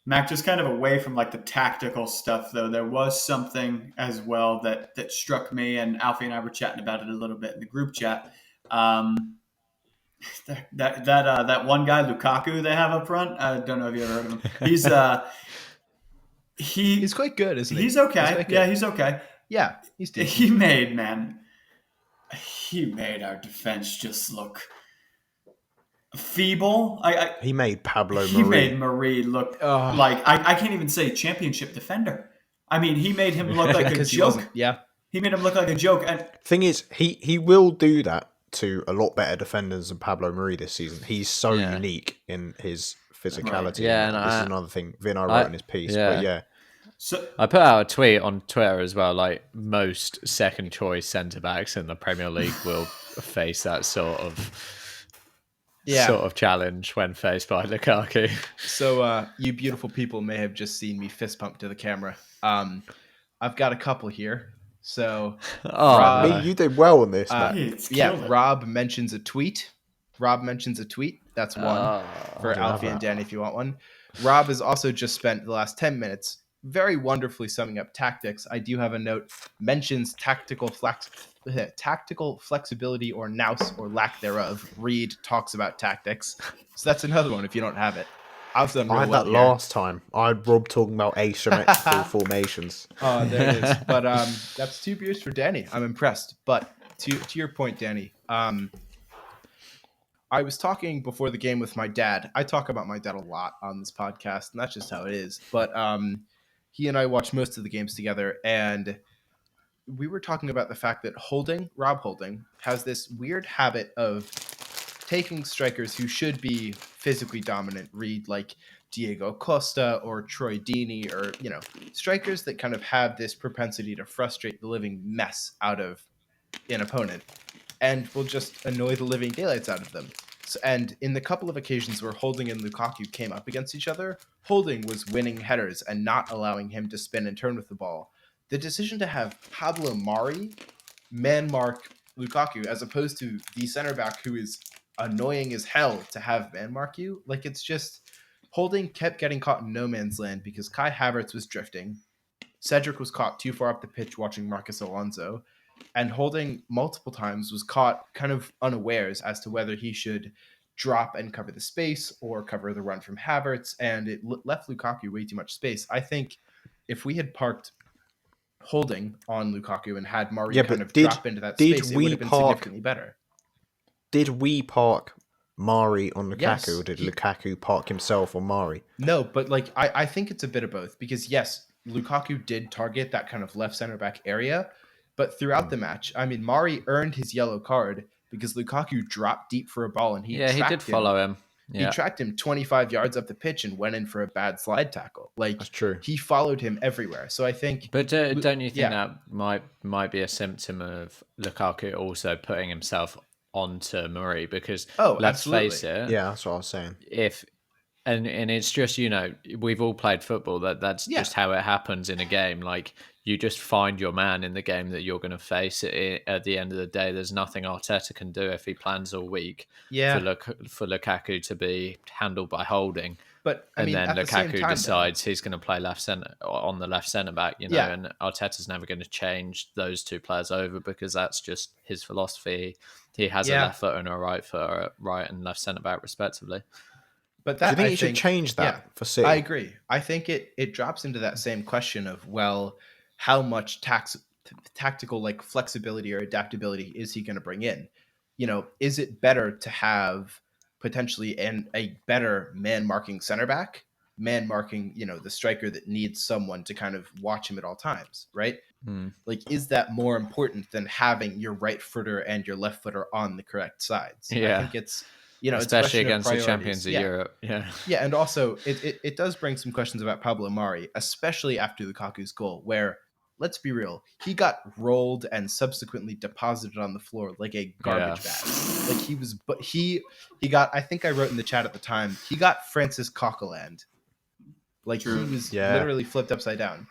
Mac, just kind of away from like the tactical stuff, though, there was something as well that struck me, and Alfie and I were chatting about it a little bit in the group chat. That one guy, Lukaku, they have up front. I don't know if you ever heard of him. He's quite good, isn't he? He's okay. He's okay. Yeah, he's decent. He made our defense just look feeble. He made Pablo He made Marie look like I can't even say championship defender. I mean, he made him look like a joke. He made him look like a joke. And thing is, he will do that to a lot better defenders than Pablo Marie this season. He's so unique in his physicality. Right. Yeah, and this is another thing Vino wrote in his piece. But yeah. So I put out a tweet on Twitter as well, like most second choice centre backs in the Premier League will face that sort of challenge when faced by Lukaku. So you beautiful people may have just seen me fist pump to the camera. I've got a couple here. So Rob, you did well on this. Rob mentions a tweet. That's one for Alfie and Danny if you want one. Rob has also just spent the last 10 minutes very wonderfully summing up tactics. I do have a note, mentions tactical flexibility or nous or lack thereof. Reed talks about tactics. So that's another one if you don't have it. I had that last time. I had Rob talking about asymmetrical formations. Oh, there it is. But that's 2 beers for Danny. I'm impressed. But to your point, Danny. I was talking before the game with my dad. I talk about my dad a lot on this podcast, and that's just how it is. But he and I watch most of the games together, and we were talking about the fact that Rob Holding, has this weird habit of taking strikers who should be physically dominant, read like Diego Costa or Troy Deeney, or strikers that kind of have this propensity to frustrate the living mess out of an opponent, and will just annoy the living daylights out of them. So, and in the couple of occasions where Holding and Lukaku came up against each other, Holding was winning headers and not allowing him to spin and turn with the ball. The decision to have Pablo Mari man mark Lukaku as opposed to the center back who is annoying as hell to have man mark you, like, it's just, Holding kept getting caught in no man's land because Kai Havertz was drifting. Cedric was caught too far up the pitch watching Marcus Alonso, and Holding multiple times was caught kind of unawares as to whether he should drop and cover the space or cover the run from Havertz, and it left Lukaku way too much space. I think if we had parked Holding on Lukaku and had Mari kind of drop into that space, it would have been significantly better. Did we park Mari on Lukaku, Yes, or did Lukaku park himself on Mari? No, but like I think it's a bit of both, because yes, Lukaku did target that kind of left center back area, but throughout the match, I mean, Mari earned his yellow card because Lukaku dropped deep for a ball and he did follow him. Yeah. He tracked him 25 yards up the pitch and went in for a bad slide tackle. Like, that's true. He followed him everywhere. So I think. But don't you think that might be a symptom of Lukaku also putting himself onto Murray? Because let's face it, that's what I was saying. And it's just, we've all played football. That's just how it happens in a game. Like, you just find your man in the game that you're going to face. At the end of the day, there's nothing Arteta can do if he plans all week for Lukaku to be handled by Holding. But then Lukaku decides he's going to play on the left centre back, and Arteta's never going to change those two players over because that's just his philosophy. He has a left foot and a right foot, right and left centre back respectively. But do you think he should change that for City? I agree. I think it drops into that same question of, well, how much tactical like flexibility or adaptability is he going to bring in? Is it better to have potentially a better man marking center back, man marking, the striker that needs someone to kind of watch him at all times, right? Like, is that more important than having your right footer and your left footer on the correct sides? Yeah. I think it's, especially against the champions of Europe. Yeah. And also it does bring some questions about Pablo Mari, especially after Lukaku's goal, where, let's be real, he got rolled and subsequently deposited on the floor like a garbage bag. Like he got, I think I wrote in the chat at the time, he got Francis Coquelin. Like, he was literally flipped upside down.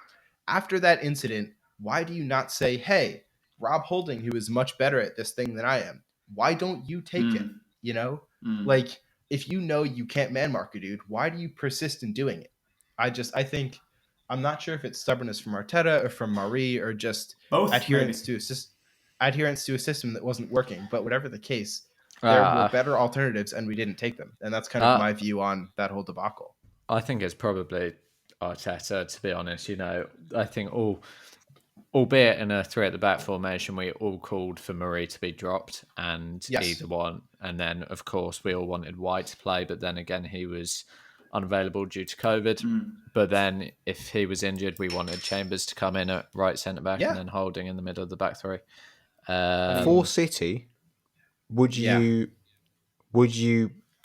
After that incident, why do you not say, hey, Rob Holding, who is much better at this thing than I am, why don't you take him? Like, if you can't man mark a dude, why do you persist in doing it? I think I'm not sure if it's stubbornness from Arteta or from Mari or just both adherence to a system that wasn't working. But whatever the case, there were better alternatives and we didn't take them. And that's kind of my view on that whole debacle. I think it's probably Arteta, to be honest. I think albeit in a three at the back formation, we all called for Murray to be dropped and either one. And then, of course, we all wanted White to play, but then again, he was unavailable due to COVID. But then if he was injured, we wanted Chambers to come in at right centre back and then Holding in the middle of the back three. For City, would you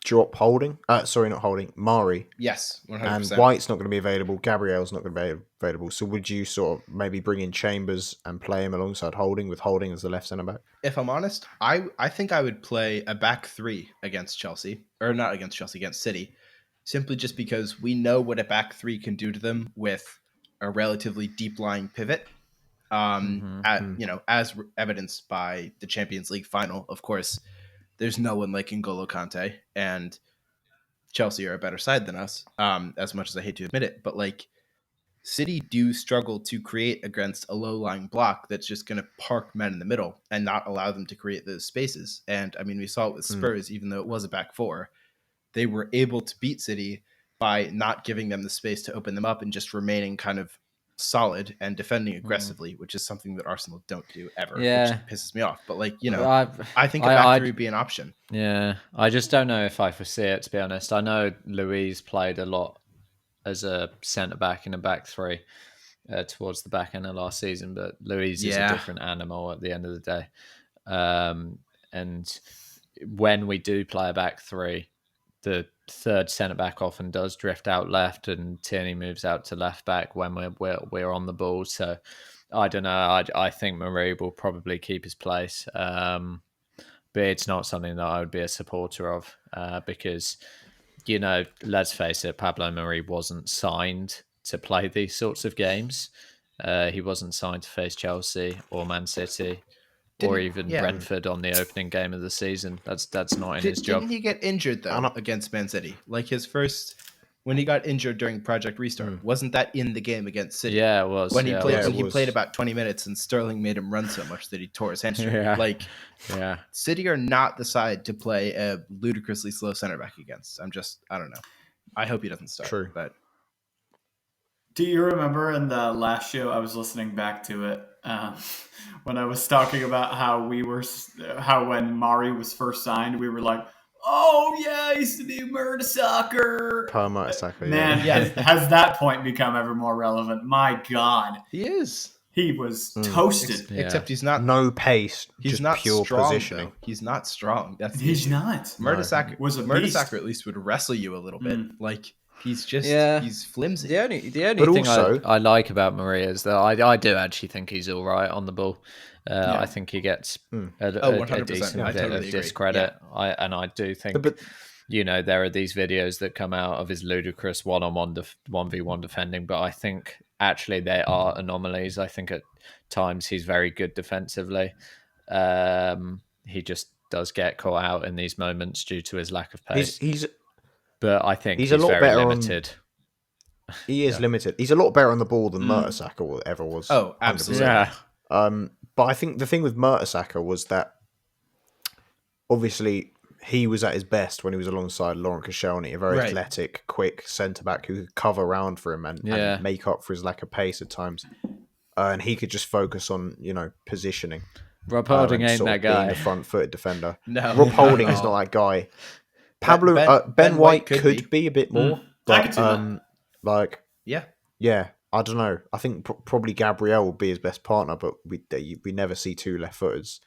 drop Holding? Sorry, not Holding. Mari. Yes, 100%. And White's not going to be available. Gabriel's not going to be available. So would you sort of maybe bring in Chambers and play him alongside Holding, with Holding as the left centre back? If I'm honest, I think I would play a back three against Chelsea, or not against Chelsea, against City, simply just because we know what a back three can do to them with a relatively deep lying pivot. As evidenced by the Champions League final, of course, there's no one like N'Golo Kante, and Chelsea are a better side than us, as much as I hate to admit it. But like, City do struggle to create against a low-lying block that's just going to park men in the middle and not allow them to create those spaces. And I mean, we saw it with Spurs, even though it was a back four, they were able to beat City by not giving them the space to open them up and just remaining kind of solid and defending aggressively, which is something that Arsenal don't do ever, Yeah. which pisses me off. But like, Well, I think a back three would be an option. Yeah, I just don't know if I foresee it, to be honest. I know Louise played a lot as a centre back in a back three towards the back end of last season, but Louise is a different animal at the end of the day. And when we do play a back three, the third centre back often does drift out left, and Tierney moves out to left back when we're on the ball. So I don't know. I think Marie will probably keep his place, but it's not something that I would be a supporter of because, let's face it, Pablo Marie wasn't signed to play these sorts of games. He wasn't signed to face Chelsea or Man City. Or even Brentford on the opening game of the season. That's not in his job. Didn't he get injured though against Man City? Like his first, when he got injured during Project Restart, wasn't that in the game against City? Yeah, it was. When he played, he played about 20 minutes, and Sterling made him run so much that he tore his hamstring. City are not the side to play a ludicrously slow center back against. I don't know. I hope he doesn't start. True, but. Do you remember in the last show, I was listening back to it, when I was talking about how when Mari was first signed, we were like, oh yeah, I used to do Mertesacker. Mertesacker, man, has that point become ever more relevant? My God. He is. He was toasted. Except he's not. No pace. He's just not pure strong, positioning. though. He's not strong. He's not. Mertesacker was a beast. Mertesacker at least would wrestle you a little bit. Like he's just he's flimsy. The only thing I like about Maria is that I do actually think he's all right on the ball. I think he gets a decent bit of discredit. Yeah. I do think there are these videos that come out of his ludicrous 1v1 defending, but I think actually they are anomalies. I think at times he's very good defensively. He just does get caught out in these moments due to his lack of pace. But I think he's a lot very limited. He is limited. He's a lot better on the ball than Mertesacker ever was. Oh, absolutely. 100%. Yeah. But I think the thing with Mertesacker was that obviously he was at his best when he was alongside Laurent Koscielny, a very athletic, quick centre-back who could cover around for him and make up for his lack of pace at times. And he could just focus on, positioning. Rob Holding ain't that guy. Being the front-footed defender. No, Rob Holding is not that guy. Ben White could be a bit more. But, I could see that. Yeah, I don't know. I think probably Gabriel will be his best partner, but we never see two left-footers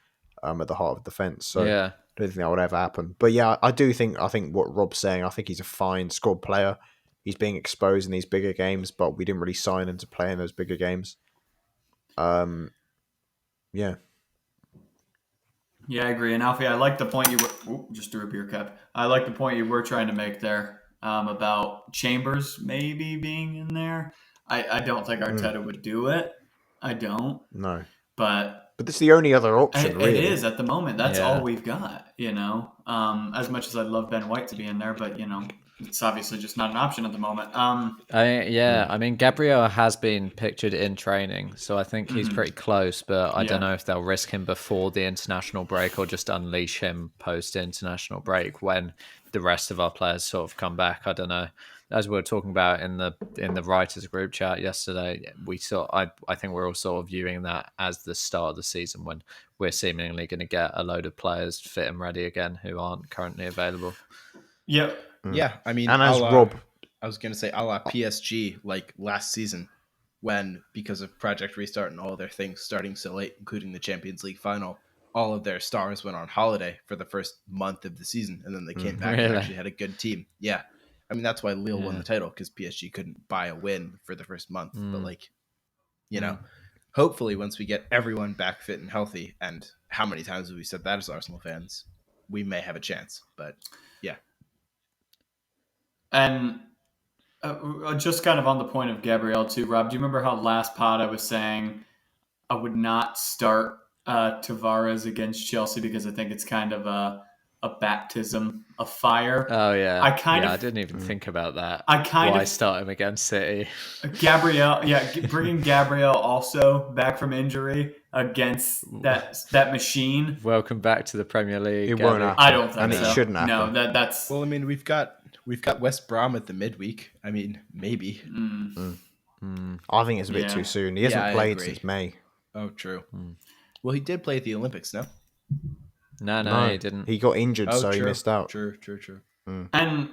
at the heart of the defence. So I don't think that would ever happen. But yeah, I think what Rob's saying, I think he's a fine squad player. He's being exposed in these bigger games, but we didn't really sign him to play in those bigger games. Yeah. Yeah, I agree. And Alfie, I like the point you were just threw a beer cup. I like the point you were trying to make there about Chambers maybe being in there. I don't think Arteta would do it. I don't. No. But it's the only other option, really. It is at the moment. That's all we've got, As much as I'd love Ben White to be in there, but, it's obviously just not an option at the moment. I mean, Gabriel has been pictured in training, so I think he's pretty close, but I don't know if they'll risk him before the international break or just unleash him post-international break when the rest of our players sort of come back. I don't know. As we were talking about in the writers group chat yesterday, I think we're all sort of viewing that as the start of the season when we're seemingly going to get a load of players fit and ready again who aren't currently available. Yep. Yeah, I mean, and as Rob, I was going to say, a la PSG, like last season, when because of Project Restart and all their things starting so late, including the Champions League final, all of their stars went on holiday for the first month of the season, and then they came back and actually had a good team. Yeah, I mean that's why Lille won the title because PSG couldn't buy a win for the first month. But hopefully once we get everyone back fit and healthy, and how many times have we said that as Arsenal fans, we may have a chance. But yeah. And just kind of on the point of Gabriel too, Rob, do you remember how last pod I was saying I would not start Tavares against Chelsea because I think it's kind of a baptism of fire? Oh yeah, I didn't even think about that. Why start him against City? Gabriel, bringing Gabriel also back from injury against that machine. Welcome back to the Premier League. It won't happen. I don't think so. It shouldn't happen. No, that's. Well, I mean, we've got West Brom at the midweek. I mean, maybe. I think it's a bit Yeah. too soon. He Yeah, hasn't I played agree. since May. Oh, true. Well, he did play at the Olympics, no? No, he didn't. He got injured, Oh, so true. he missed out. True. And,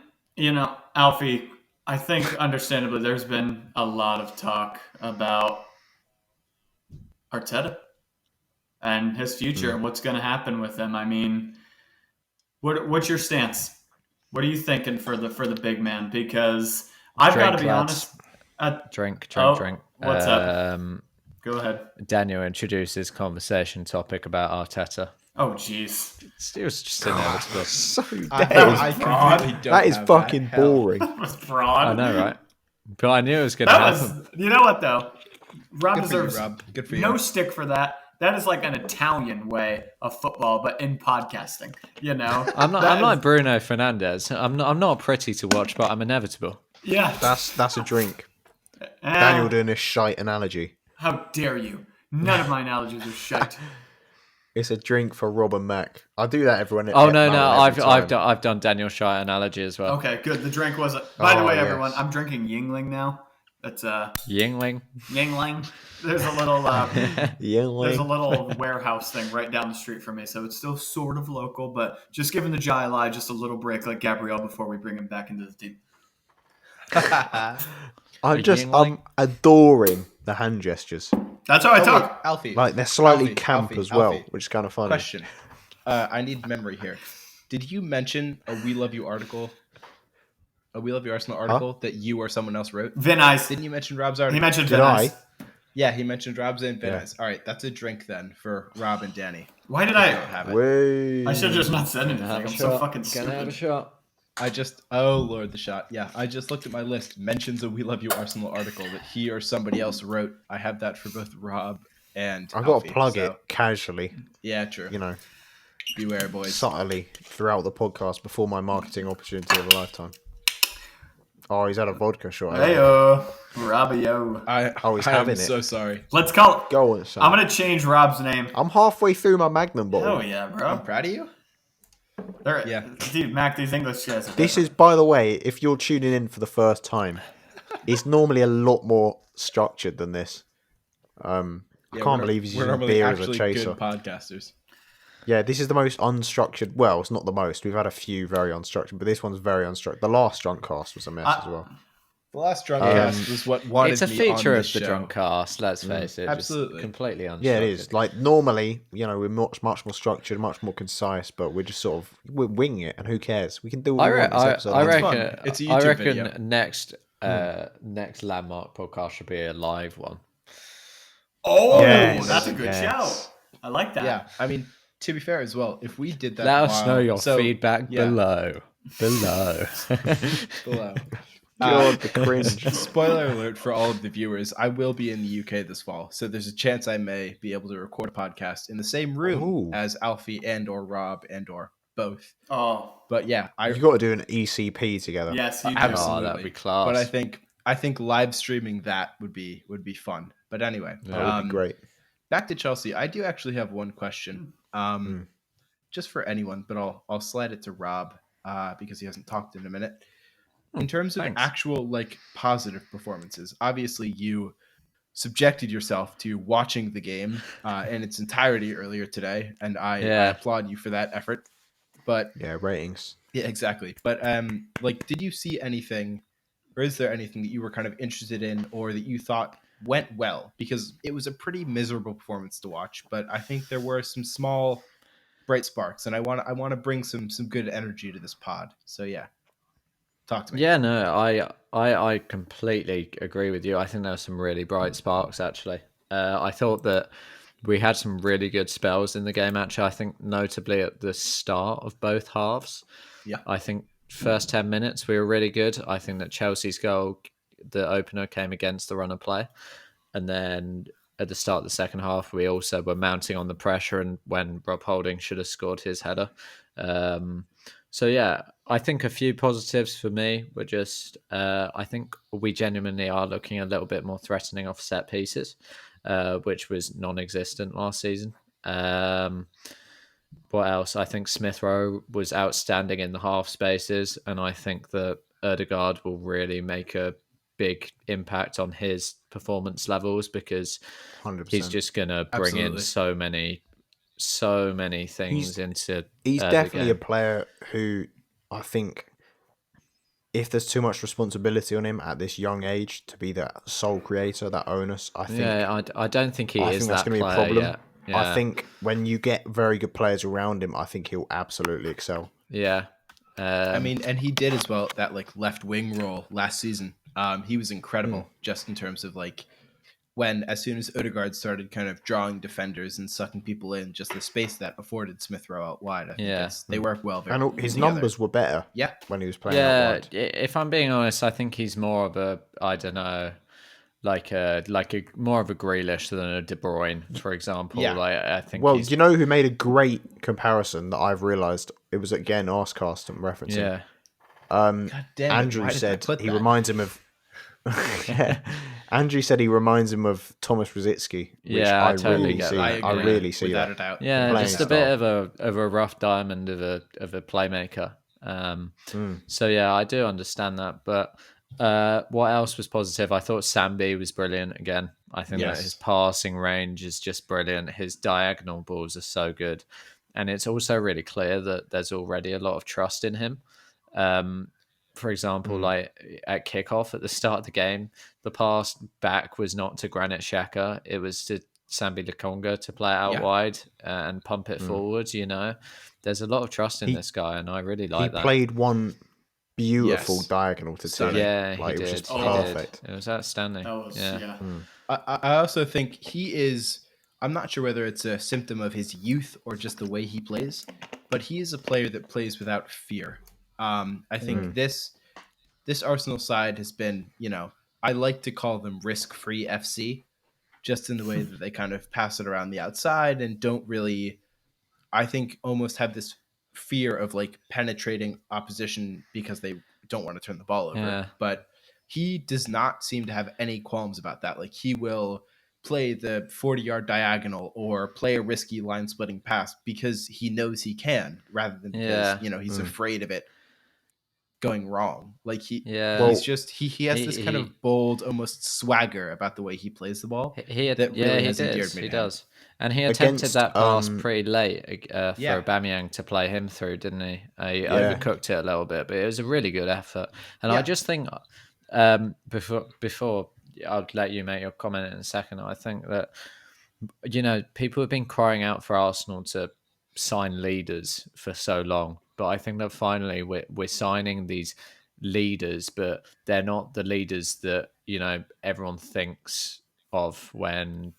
Alfie, I think understandably there's been a lot of talk about Arteta and his future and what's going to happen with him. I mean, what's your stance? What are you thinking for the big man? Because I've got to be lads. honest. Drink. What's up? Go ahead. Daniel introduced his conversation topic about Arteta. Oh, jeez. It was just inevitable. So I dead. completely don't That is have fucking Hell. boring. That was fraud. I know, right? But I knew it was going to That happen. was. You know what though? Rob Good for you, deserves Rob. Good for you. no stick for that. That is like an Italian way of football, but in podcasting. I'm That like is- Bruno Fernandes. I'm not pretty to watch, but I'm inevitable. Yeah. That's a drink. Ah, Daniel doing a shite analogy. How dare you? None of my analogies are shite. It's a drink for Rob and Mac. I do that everyone. Oh no, every time. I've done Daniel Shire analogy as well. Okay, good. The drink was. By the Oh, way, yes. everyone, I'm drinking Yingling now. That's Yingling. Yingling. There's a little. Yeah, There's a like, little warehouse thing right down the street from me, so it's still sort of local, but just giving the Jai Lai just a little break like Gabrielle before we bring him back into the team. I'm Yingling. adoring the hand gestures. That's how I talk. Alfie. Like they're slightly Alfie, camp Alfie, as well, Alfie. which is kind of funny. Question. I need memory here. Did you mention a We Love You article? A We Love You Arsenal article that you or someone else wrote? Vin Ice. Didn't you mention Rob's article? He mentioned Did Vin I? Ice. Yeah, he mentioned Rob's and Yeah. Venice. All right, that's a drink then for Rob and Danny. Why did If you I? don't have it. Way. I should have just not said anything. I'm so fucking stupid. shot. Oh Lord, the shot. Yeah, I just looked at my list. Mentions a We Love You Arsenal article that he or somebody else wrote. I have that for both Rob and I got Alfie, to plug so- it casually, Yeah, true. Beware, boys. subtly throughout the podcast before my marketing opportunity of a lifetime. Oh, he's had a vodka shot. Heyo, Robbio. Oh, he's I having am it. so sorry. Let's call it. Go on, son. I'm gonna change Rob's name. I'm halfway through my Magnum bottle. Oh yeah, I'm bro. proud of you. Yeah, dude, Mac, these English guys. This is, by the way, if you're tuning in for the first time, it's normally a lot more structured than this. I can't believe he's we're using normally beer as a actually chaser. good podcasters. Yeah, this is the most unstructured. Well, it's not the most. We've had a few very unstructured, but this one's very unstructured. The last drunkcast was a mess as well. The last drunkcast was what wanted It's a me feature on of this the show. drunk cast. Let's face it. Absolutely. Just completely unstructured. Yeah, it is. Like normally, we're much more structured, much more concise, but we're just sort of we're winging it, and who cares? We can do what we want this episode. I It's fun. reckon. It's a I YouTube reckon video. next landmark podcast should be a live one. Oh, Yes, that's a good yes. shout. I like that. Yeah, I mean, to be fair as well, if we did that, Let us know your so- feedback yeah. below. below. God, the cringe. Spoiler alert for all of the viewers: I will be in the UK this fall, so there's a chance I may be able to record a podcast in the same room Ooh. as Alfie and/or Rob and/or both. Oh, But yeah, You've got to do an ECP together. yes, you do. Absolutely. Oh, that'd be class. But I think live streaming that would be fun. But anyway, That would be great. back to Chelsea. I do actually have one question, just for anyone, but I'll slide it to Rob because he hasn't talked in a minute. In terms of thanks. actual positive performances, obviously you subjected yourself to watching the game in its entirety earlier today, and I applaud you for that effort. But Yeah, ratings. yeah, exactly. But did you see anything, or is there anything that you were kind of interested in, or that you thought went well? Because it was a pretty miserable performance to watch, but I think there were some small bright sparks, and I want to bring some good energy to this pod. So yeah, talk to me. Yeah, no, I completely agree with you. I think there were some really bright sparks, actually. I thought that we had some really good spells in the game, actually. I think notably at the start of both halves. Yeah. I think first 10 minutes we were really good. I think that Chelsea's goal, the opener, came against the run of play. And then at the start of the second half, we also were mounting on the pressure, and when Rob Holding should have scored his header. So yeah, I think a few positives for me were just, I think we genuinely are looking a little bit more threatening off set pieces, which was non-existent last season. What else? I think Smith Rowe was outstanding in the half spaces, and I think that Erdegaard will really make a big impact on his performance levels, because 100%. he's just going to bring in Absolutely. so many things into He's the definitely a game. player who I think, if there's too much responsibility on him at this young age to be that sole creator, that onus, I think I don't think he I is think that's that going to be a player problem. yet. I Yeah. think when you get very good players around him, I think he'll absolutely excel. Yeah. I mean, and he did as well that like left wing role last season. He was incredible just in terms of like as soon as Odegaard started kind of drawing defenders and sucking people in, just the space that afforded Smith Rowe out wide. I think they work well very And his together. numbers were better Yeah. when he was playing out wide. If I'm being honest, I think he's more of a, I don't know, like a more of a Grealish than a De Bruyne, for example. Yeah. Like, I think. Well, you know who made a great comparison that I've realised? It was again Arscast I'm referencing. Yeah. God damn it, Andrew why did I said put he that? reminds him of. Yeah. Andrew said he reminds him of Thomas Rosicky, which Yeah, I totally really get see. that. I really see without that. a doubt. Yeah, playing just a bit style. of a rough diamond of a playmaker. So yeah, I do understand that. But what else was positive? I thought Sambi was brilliant again. I think that his passing range is just brilliant. His diagonal balls are so good, and it's also really clear that there's already a lot of trust in him. For example, like at kickoff at the start of the game, the pass back was not to Granit Xhaka, it was to Sambi Lokonga to play it out wide and pump it forward. You know, there's a lot of trust in this guy, and I really like that. He played one beautiful diagonal to Tierney. Yeah, like, he it was did. just perfect. It was outstanding. That was, yeah. I also think he is. I'm not sure whether it's a symptom of his youth or just the way he plays, but he is a player that plays without fear. I think this Arsenal side has been, I like to call them risk-free FC, just in the way that they kind of pass it around the outside and don't really, I think, almost have this fear of like penetrating opposition because they don't want to turn the ball over. Yeah. But he does not seem to have any qualms about that. Like, he will play the 40-yard diagonal or play a risky line splitting pass because he knows he can, rather than because he's afraid of it going wrong. Like, he's just he has this kind of bold, almost swagger about the way he plays the ball. He does. And he attempted Against, that pass pretty late for Yeah. Aubameyang to play him through, didn't he? He overcooked it a little bit, but it was a really good effort. And I just think before I'll let you make your comment in a second, I think that people have been crying out for Arsenal to sign leaders for so long, but I think that finally we're signing these leaders, but they're not the leaders that everyone thinks of when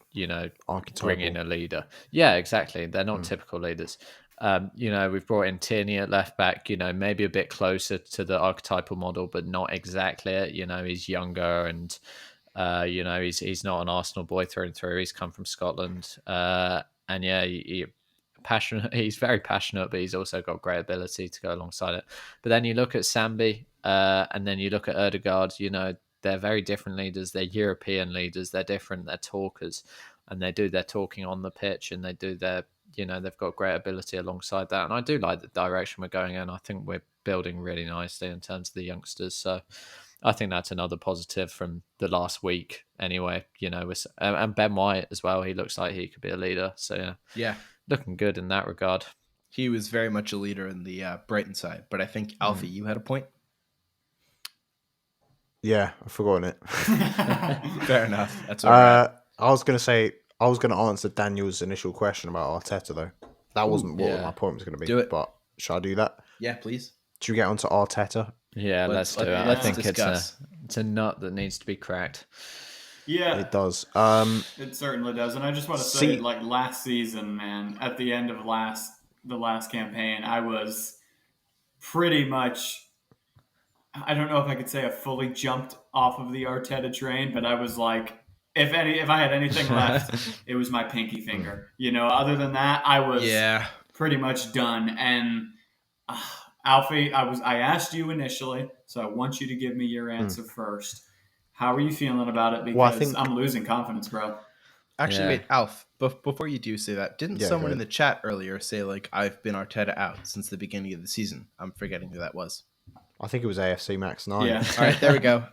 bring in a leader. Yeah, exactly. They're not typical leaders. We've brought in Tierney at left back, maybe a bit closer to the archetypal model, but not exactly it. He's younger and he's not an Arsenal boy through and through. He's come from Scotland, and passionate. He's very passionate, but he's also got great ability to go alongside it. But then you look at Sambi, and then you look at Odegaard. They're very different leaders. They're European leaders. They're different. They're talkers, and they do their talking on the pitch, and they do their. They've got great ability alongside that, and I do like the direction we're going in. I think we're building really nicely in terms of the youngsters. So I think that's another positive from the last week. Anyway, and Ben White as well. He looks like he could be a leader. So yeah. Looking good in that regard. He was very much a leader in the Brighton side, but I think, Alfie, you had a point? Yeah, I've forgotten it. Fair enough. That's all right. I was going to answer Daniel's initial question about Arteta, though. That wasn't what my point was going to be. Do it. But shall I do that? Yeah, please. Should we get onto Arteta? Yeah, let's do it. I think it's a nut that needs to be cracked. Yeah, it does. It certainly does. And I just want to say, like, last season, man, at the end of the last campaign, I was pretty much, I don't know if I could say I fully jumped off of the Arteta train, but I was like, if I had anything left, it was my pinky finger. Other than that, I was pretty much done. And Alfie, I asked you initially, so I want you to give me your answer first. How are you feeling about it? Because I'm losing confidence, bro. Actually, wait, Alf, before you do say that, didn't someone in the chat earlier say, like, I've been Arteta out since the beginning of the season? I'm forgetting who that was. I think it was AFC Max 9. Yeah. All right, there we go.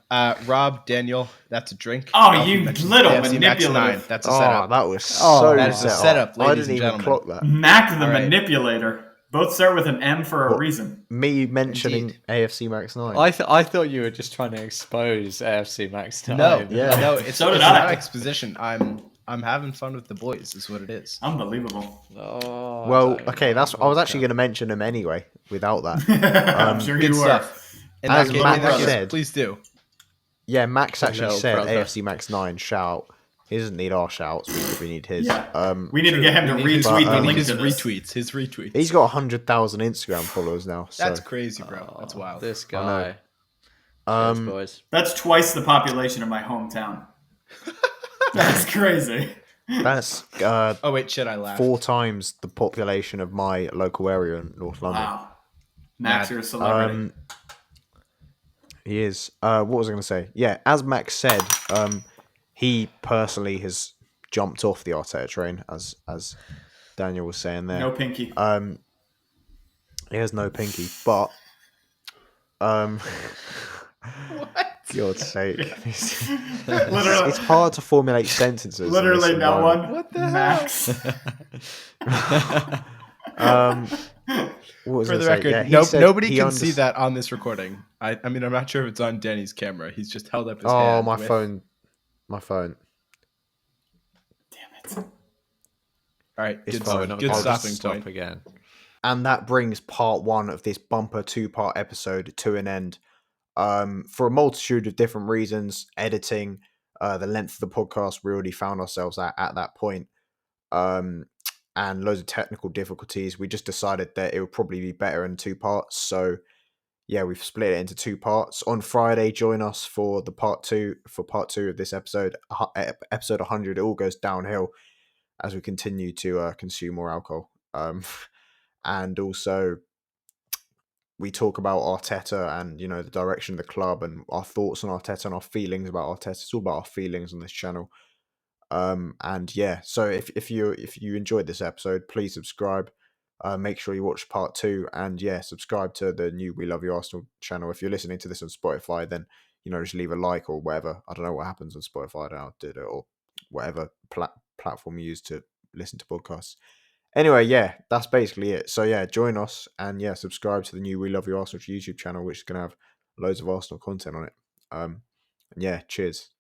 Rob, Daniel, that's a drink. Oh, Alfie you mentions little AFC Max manipulative. 9. That's a Oh, setup. that was Oh, so that is a set setup, up. I ladies didn't and even gentlemen. clock that. Mac the All right. manipulator. Both start with an M for a What? reason. Me mentioning Indeed. AFC Max 9. I thought you were just trying to expose AFC Max 9. No, Yeah. no, it's, So did it's I. not exposition. I'm having fun with the boys, is what it is. Unbelievable. Oh, Well, don't okay, know I was about actually going to mention them anyway without that. I'm sure Good you were. stuff. In As that case, Max in that case, said- please do. Yeah, Max The actually little said brother. AFC Max 9 shout. He doesn't need our shouts. We need his. Yeah. We need to get him to We need his- retweet we the need link his to this. retweets. His retweets. He's got 100,000 Instagram followers now. So. That's crazy, bro. That's wild. This I know. guy. Cheers, Um, boys. That's twice the population of my hometown. That's crazy. that's Oh wait, shit! I laughed. 4 times the population of my local area in North London. Wow. Max, Mad. you're a celebrity. He is. What was I going to say? Yeah, as Max said, he personally has jumped off the Arteta train, as Daniel was saying there. No pinky. He has no pinky, but God's sake, Literally, it's hard to formulate sentences. in literally this no environment. one. What the Max. What was For I the gonna record, say? Yeah, he no, said nobody he can see that on this recording. I mean, I'm not sure if it's on Danny's camera. He's just held up his Oh, hand. my with- phone. My phone. Damn it. All right, It's good, fine. good I'll Just stopping stop point. again. And that brings part 1 of this bumper 2-part episode to an end. For a multitude of different reasons, editing, the length of the podcast, we already found ourselves at that point, and loads of technical difficulties. We just decided that it would probably be better in 2 parts. So yeah, we've split it into 2 parts. On Friday, join us for part two of this episode, episode 100. It all goes downhill as we continue to consume more alcohol. And also we talk about Arteta and, you know, the direction of the club and our thoughts on Arteta and our feelings about Arteta. It's all about our feelings on this channel. And yeah, so if you enjoyed this episode, please subscribe. Make sure you watch part 2, and yeah, subscribe to the new We Love You Arsenal channel. If you're listening to this on Spotify, then, you know, just leave a like or whatever. I don't know what happens on Spotify. I don't know how to do it, or whatever platform you use to listen to podcasts. Anyway, yeah, that's basically it. So yeah, join us and yeah, subscribe to the new We Love You Arsenal YouTube channel, which is going to have loads of Arsenal content on it. And yeah, cheers.